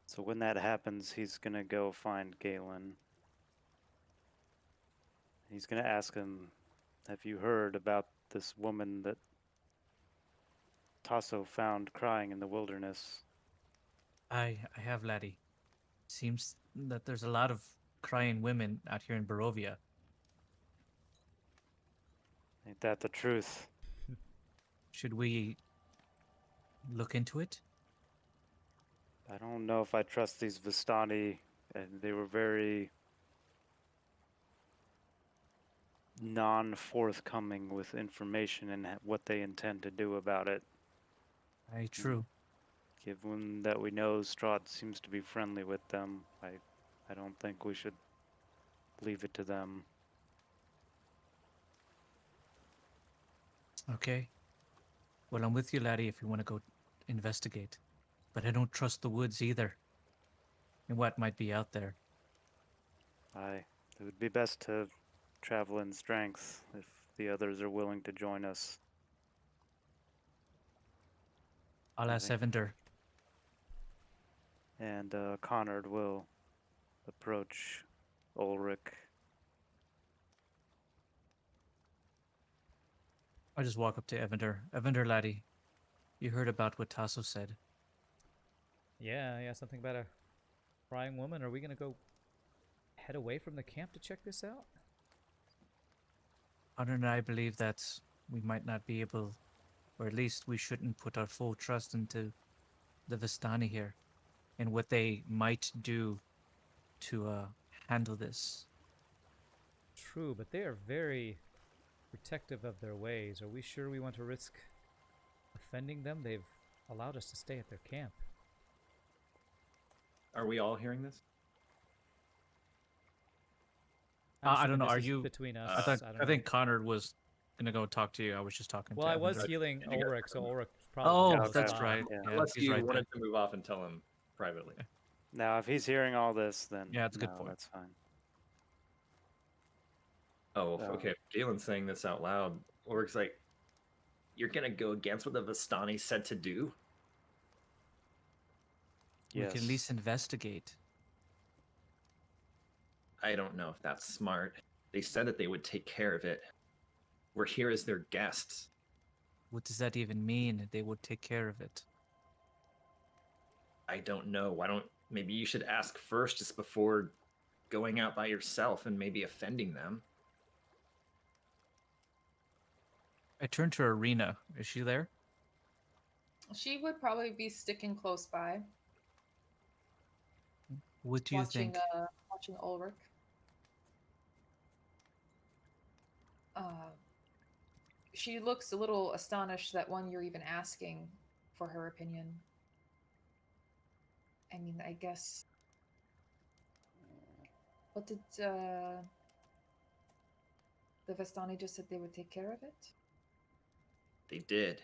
So when that happens, he's gonna go find Galen. He's gonna ask him, "Have you heard about this woman that Tasso found crying in the wilderness?" I have, laddie. Seems that there's a lot of crying women out here in Barovia. Ain't that the truth? Should we look into it? I don't know if I trust these Vistani, and they were very non-forthcoming with information and what they intend to do about it. Aye, true. Given that we know Strahd seems to be friendly with them, I don't think we should leave it to them. Okay. Well, I'm with you, laddie, if you want to go investigate. But I don't trust the woods either. And what might be out there. It would be best to travel in strength if the others are willing to join us. I'll I ask think- Evander. And Connard will approach Ulrich. I'll just walk up to Evander. Evander, laddie, you heard about what Tasso said. Yeah, something about a crying woman. Are we gonna go head away from the camp to check this out? Connor and I believe that we might not be able, or at least we shouldn't put our full trust into the Vistani here. and what they might do to handle this. True, but they are very protective of their ways. Are we sure we want to risk offending them? They've allowed us to stay at their camp. Are we all hearing this? I'm I don't assuming know. this Are is you? between us? I don't think know. Connor was gonna go talk to you. I was just talking Well, to I was Evan. healing You guys Ulrich, so heard him. Ulrich probably. Oh, knows that's Bob. right. Yeah. Yeah, Unless he's you right wanted there. to move off and tell him privately. Now, if he's hearing all this, then Yeah, that's a good no, point. that's fine. Oh, So- okay. Galen's saying this out loud. Ulrich's like, "You're gonna go against what the Vistani said to do?" We Yes. can at least investigate. I don't know if that's smart. They said that they would take care of it. We're here as their guests. What does that even mean? They would take care of it. I don't know. Why don't maybe you should ask first just before going out by yourself and maybe offending them. I turned to Arena. Is she there? She would probably be sticking close by, What do you watching think? watching Ulrich. She looks a little astonished that you're even asking for her opinion. I mean, I guess. What did the Vistani just said they would take care of it? They did.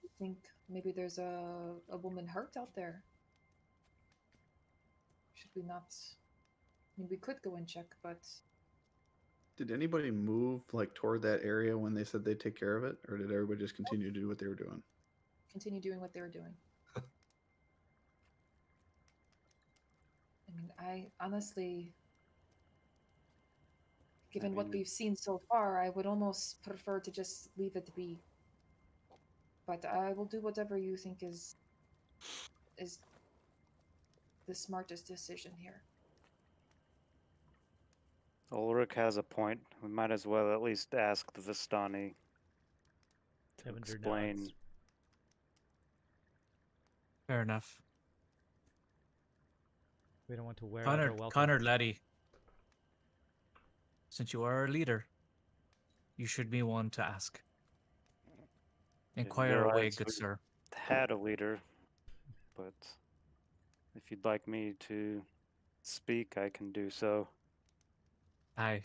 You think maybe there's a woman hurt out there? Should we not? I mean, we could go and check, but Did anybody move like toward that area when they said they'd take care of it, or did everybody just continue to do what they were doing? continue doing what they were doing. I mean, I honestly, given what mean- we've seen so far, I would almost prefer to just leave it be. But I will do whatever you think is the smartest decision here. Ulrich has a point. We might as well at least ask the Vistani to Evander explain. nods. Fair enough. We don't want to wear out our welcome. Connor, laddie. Since you are our leader, you should be one to ask. Inquire You're away, right, good we sir. had a leader, but if you'd like me to speak, I can do so. Aye.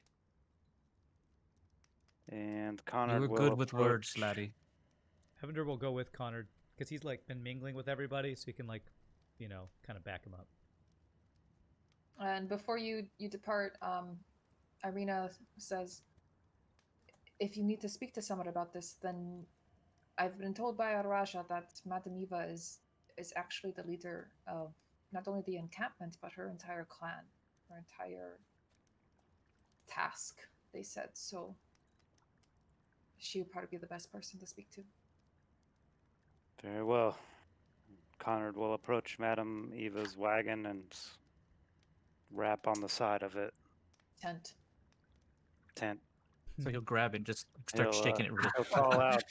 And Connor You were will good with words, approach- laddie. Evander will go with Connor because he's like been mingling with everybody, so he can like, kind of back him up. And before you depart, Irina says, if you need to speak to someone about this, then I've been told by Araja that Madame Eva is actually the leader of not only the encampment, but her entire clan, her entire task, they said. So she would probably be the best person to speak to. Very well. Connor will approach Madame Eva's wagon and rap on the side of it. Tent. Tent. So he'll grab it and just start He'll, shaking it really He'll call out,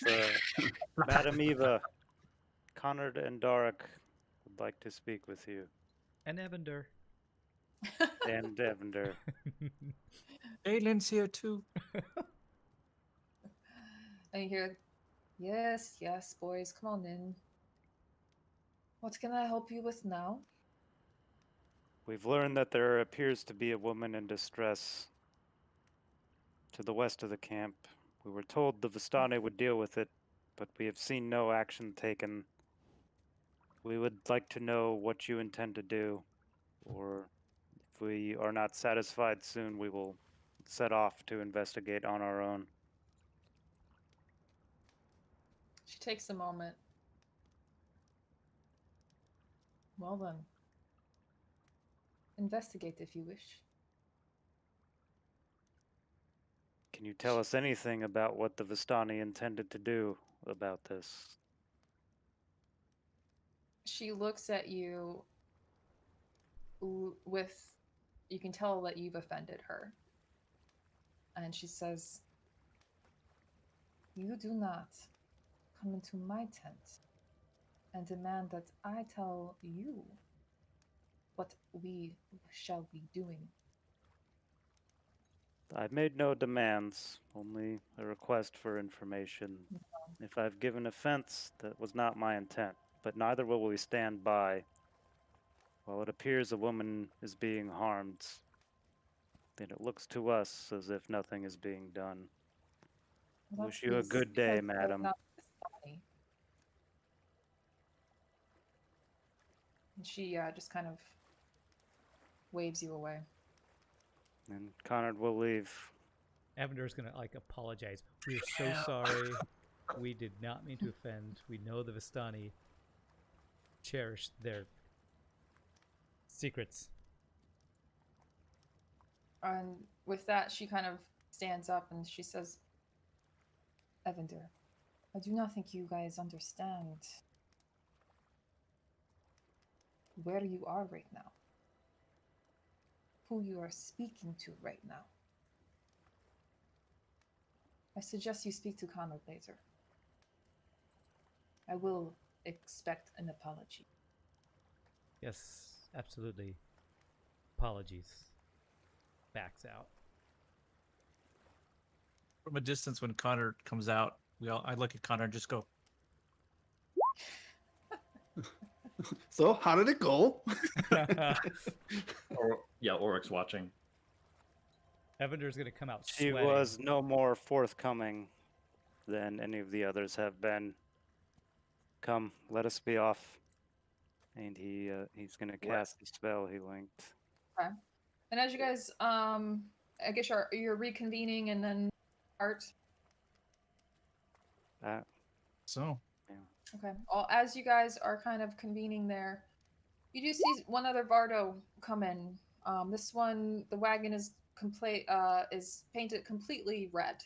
Madame Eva, Connor and Doric would like to speak with you. And Evander. And Evander. Aylin's here too. And you hear, yes, yes, boys, come on in. What can I help you with now? We've learned that there appears to be a woman in distress to the west of the camp. We were told the Vistani would deal with it, but we have seen no action taken. We would like to know what you intend to do, or if we are not satisfied soon, we will set off to investigate on our own. She takes a moment. Well then. Investigate if you wish. Can you tell us anything about what the Vistani intended to do about this? She looks at you with, you can tell that you've offended her. And she says, you do not come into my tent and demand that I tell you what we shall be doing. I made no demands, only a request for information. If I've given offense, that was not my intent, but neither will we stand by. While it appears a woman is being harmed, then it looks to us as if nothing is being done. Well, Wish you a that's good because day, we're madam. not Vistani. And she just kind of waves you away. And Connor will leave. Avender's gonna like apologize. We're so sorry. We did not mean to offend. We know the Vistani cherish their secrets. And with that, she kind of stands up and she says, Evander, I do not think you guys understand where you are right now, who you are speaking to right now. I suggest you speak to Connor later. I will expect an apology. Yes, absolutely. Apologies. Backs out. From a distance, when Connor comes out, I look at Connor and just go, So, how did it go? Ulrich's watching. Evander's gonna come out She sweating. was no more forthcoming than any of the others have been. Come, let us be off. And he's gonna cast the spell he linked. Okay. And as you guys, I guess you're reconvening and then Art. so. Okay. As you guys are kind of convening there, you do see one other Vardo come in. This one, the wagon is painted completely red,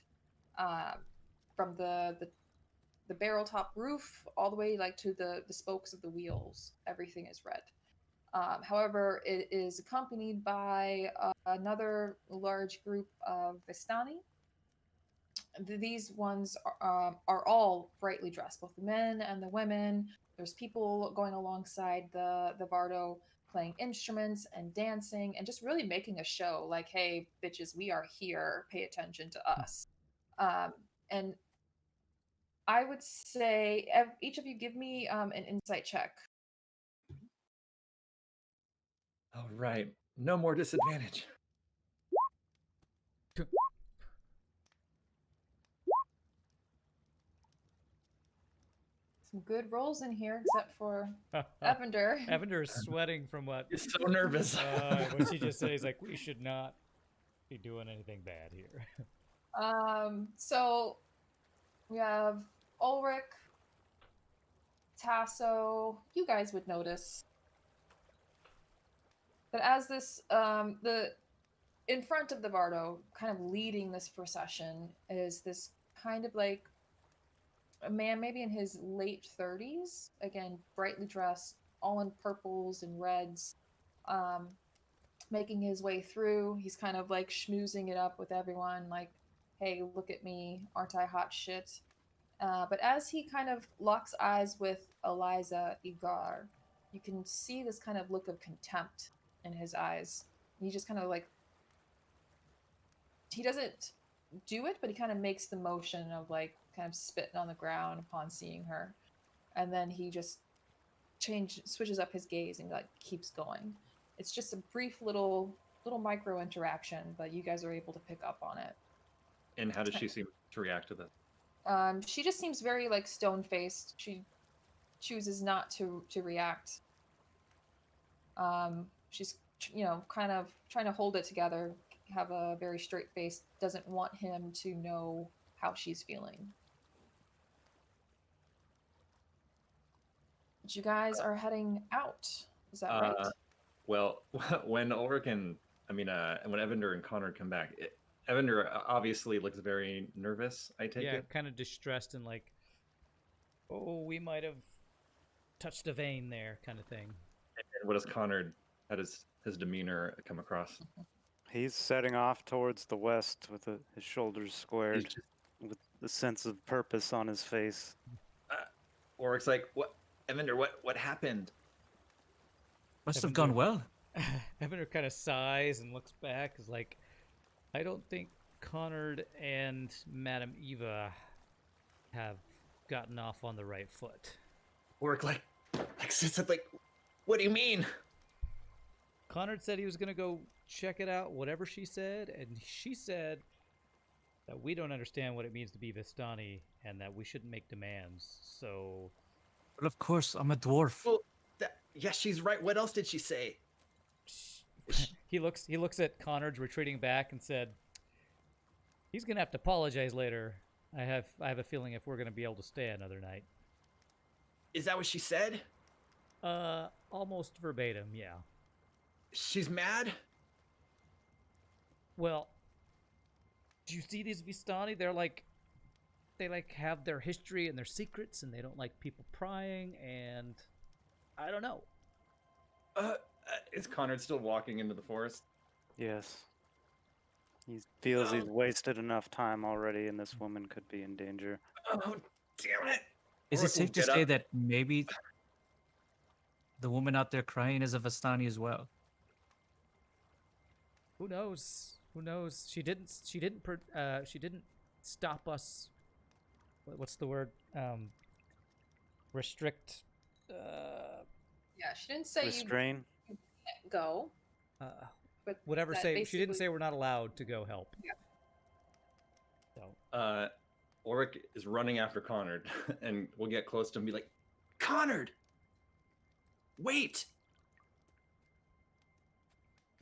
from the barrel top roof all the way like to the spokes of the wheels. Everything is red. However, it is accompanied by another large group of Vistani. These ones are all brightly dressed, both the men and the women. There's people going alongside the Vardo playing instruments and dancing and just really making a show like, hey, bitches, we are here. Pay attention to us. And I would say each of you give me an insight check. All right. No more disadvantage. Some good rolls in here, except for Evander. Evander is sweating from what? You're so nervous. What she just said. He's like, we should not be doing anything bad here. So we have Ulrich, Tasso. You guys would notice that as this, in front of the Vardo, kind of leading this procession, is this kind of like a man, maybe in his late 30s, again, brightly dressed, all in purples and reds, making his way through. He's kind of like schmoozing it up with everyone, like, hey, look at me, aren't I hot shit? But as he kind of locks eyes with Eliza Igar, you can see this kind of look of contempt in his eyes. He just kind of like, he doesn't do it, but he kind of makes the motion of like kind of spitting on the ground upon seeing her. And then he just switches up his gaze and like keeps going. It's just a brief little micro interaction, but you guys are able to pick up on it. And how does she seem to react to this? She just seems very like stone-faced. She chooses not to react. She's kind of trying to hold it together, have a very straight face, doesn't want him to know how she's feeling. But you guys are heading out. Is that right? Well, when Ulrich and when Evander and Connor come back, Evander obviously looks very nervous. I take it. Kind of distressed and like, oh, we might have touched a vein there, kind of thing. And what does Connor? How does his demeanor come across? He's setting off towards the west with his shoulders squared, with the sense of purpose on his face. Ulrich's like, "What, Evander? What happened?" Must have gone well. Evander kind of sighs and looks back. Is like, I don't think Connard and Madame Eva have gotten off on the right foot. Orc said, what do you mean? Connard said he was going to go check it out, whatever she said, and she said that we don't understand what it means to be Vistani and that we shouldn't make demands. So, But of course, I'm a dwarf. Well, yeah, she's right. What else did she say? he looks at Connard retreating back and said, "He's going to have to apologize later. I have a feeling if we're going to be able to stay another night." Is that what she said? Almost verbatim, yeah. She's mad? Well, do you see these Vistani? They have their history and their secrets, and they don't like people prying, and I don't know. Is Connard still walking into the forest? Yes. He feels he's wasted enough time already, and this woman could be in danger. Oh, damn it. Is Or it safe to get say up. that maybe the woman out there crying is a Vistani as well? Who knows? Who knows? She didn't stop us. What's the word? Restrict. Yeah, she didn't say Restrain? you can't go. But Whatever that say. She didn't basically- say we're not allowed to go help. Yeah. So Ulrich is running after Connard, and we'll get close to him and be like, Connard! Wait!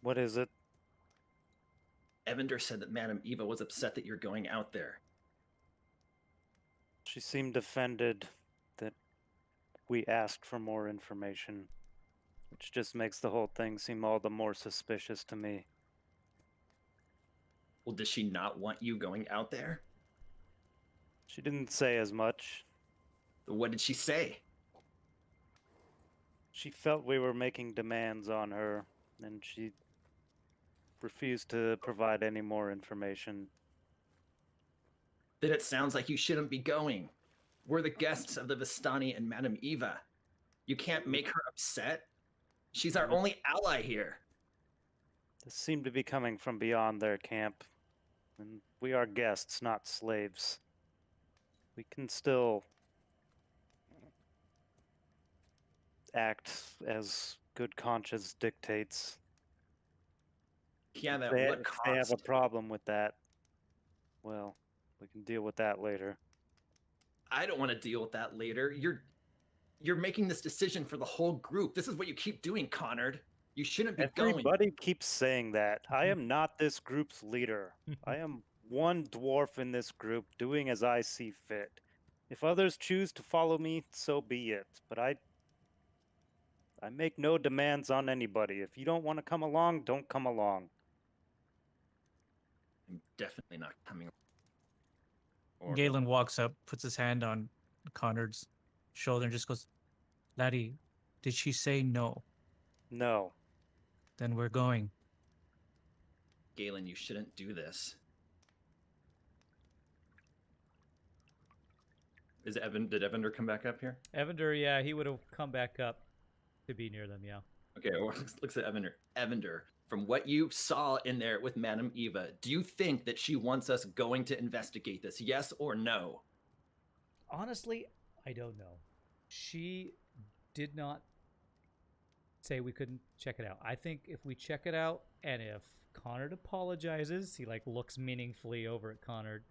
What is it? Evander said that Madame Eva was upset that you're going out there. She seemed offended that we asked for more information, which just makes the whole thing seem all the more suspicious to me. Well, does she not want you going out there? She didn't say as much. What did she say? She felt we were making demands on her, and she refused to provide any more information. That it sounds like you shouldn't be going. We're the guests of the Vistani and Madame Eva. You can't make her upset. She's our only ally here. This seemed to be coming from beyond their camp, and we are guests, not slaves. We can still act as good conscience dictates. Yeah, that If what they have a cost? problem with that, well, we can deal with that later. I don't want to deal with that later. You're making this decision for the whole group. This is what you keep doing, Connard. You shouldn't be going. Everybody keeps saying that. I am not this group's leader. I am one dwarf in this group, doing as I see fit. If others choose to follow me, so be it. But I make no demands on anybody. If you don't want to come along, don't come along. I'm definitely not coming. Or- Galen walks up, puts his hand on Connard's shoulder, and just goes, "Laddie, did she say no? No. Then we're going." Galen, you shouldn't do this. Did Evander come back up here? Evander, yeah, he would have come back up to be near them. Yeah. Okay, Or looks at Evander. Evander, from what you saw in there with Madame Eva, do you think that she wants us going to investigate this? Yes or no? Honestly, I don't know. She did not say we couldn't check it out. I think if we check it out and if Connard apologizes, he looks meaningfully over at Connard.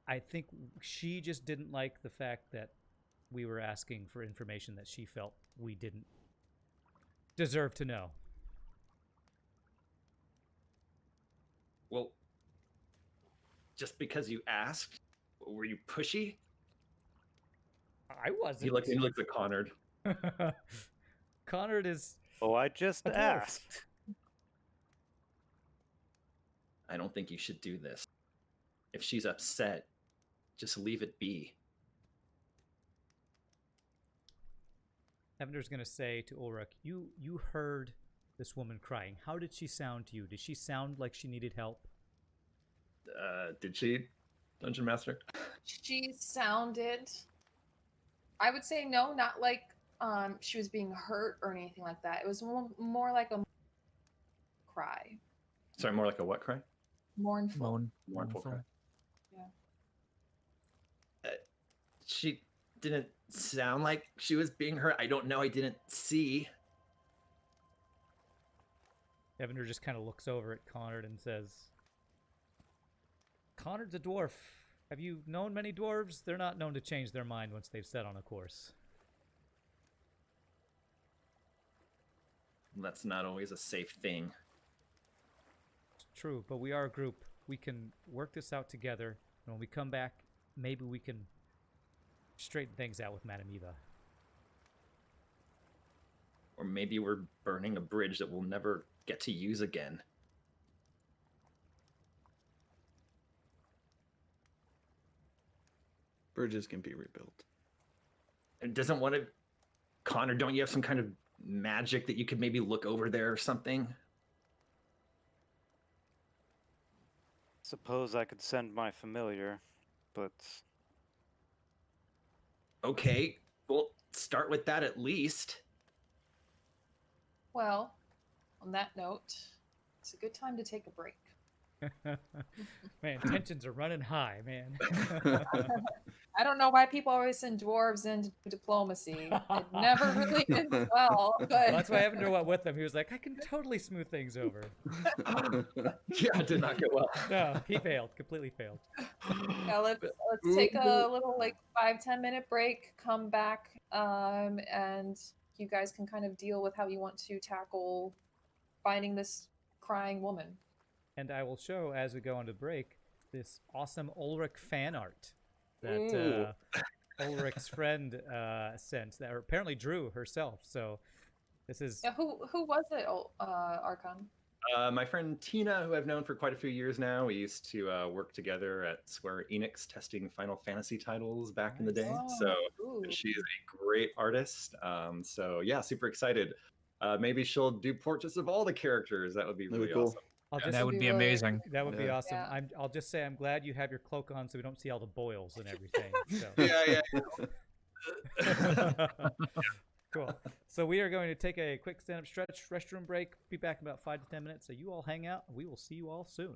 I think she just didn't like the fact that we were asking for information that she felt we didn't deserve to know. Well, just because you asked, were you pushy? I wasn't. he looks at Connard. Connard is Oh, I just A dwarf. asked. I don't think you should do this. If she's upset, just leave it be. Evander's gonna say to Ulrich, you heard this woman crying. How did she sound to you? Did she sound like she needed help? Did she, Dungeon Master? She sounded, I would say no, not like she was being hurt or anything like that. It was more like a cry. Sorry, more like a what cry? Mournful. Mournful cry. She didn't sound like she was being hurt. I don't know. I didn't see. Evander just kind of looks over at Connard and says, Connard's a dwarf. Have you known many dwarves? They're not known to change their mind once they've set on a course. That's not always a safe thing. It's true, but we are a group. We can work this out together, and when we come back, maybe we can straighten things out with Madame Eva. Or maybe we're burning a bridge that we'll never get to use again. Bridges can be rebuilt. And doesn't want to... Connor, don't you have some kind of magic that you could maybe look over there or something? Suppose I could send my familiar, but Okay, we'll start with that at least. Well, on that note, it's a good time to take a break. Man, tensions are running high, man. I don't know why people always send dwarves into diplomacy. It never really ends well. But Well, that's why Evander went with them. He was like, I can totally smooth things over. Yeah, it did not go well. No, he failed. Completely failed. yeah, let's take a little like 5-10 minute break. Come back, and you guys can kind of deal with how you want to tackle finding this crying woman. And I will show, as we go on to break, this awesome Ulrich fan art that Ulrich's friend sent, that apparently drew herself. So this is... Yeah, who was it, Archon? My friend Tina, who I've known for quite a few years now. We used to work together at Square Enix testing Final Fantasy titles back in the day. So Ooh. she's a great artist. So yeah, super excited. Maybe she'll do portraits of all the characters. That would be really cool. awesome. I'll just, That would be amazing. that would be Yeah. awesome. Yeah. I'll just say I'm glad you have your cloak on so we don't see all the boils and everything. So. Yeah. Cool. So we are going to take a quick stand-up stretch, restroom break. Be back in about 5 to 10 minutes. So you all hang out, and we will see you all soon.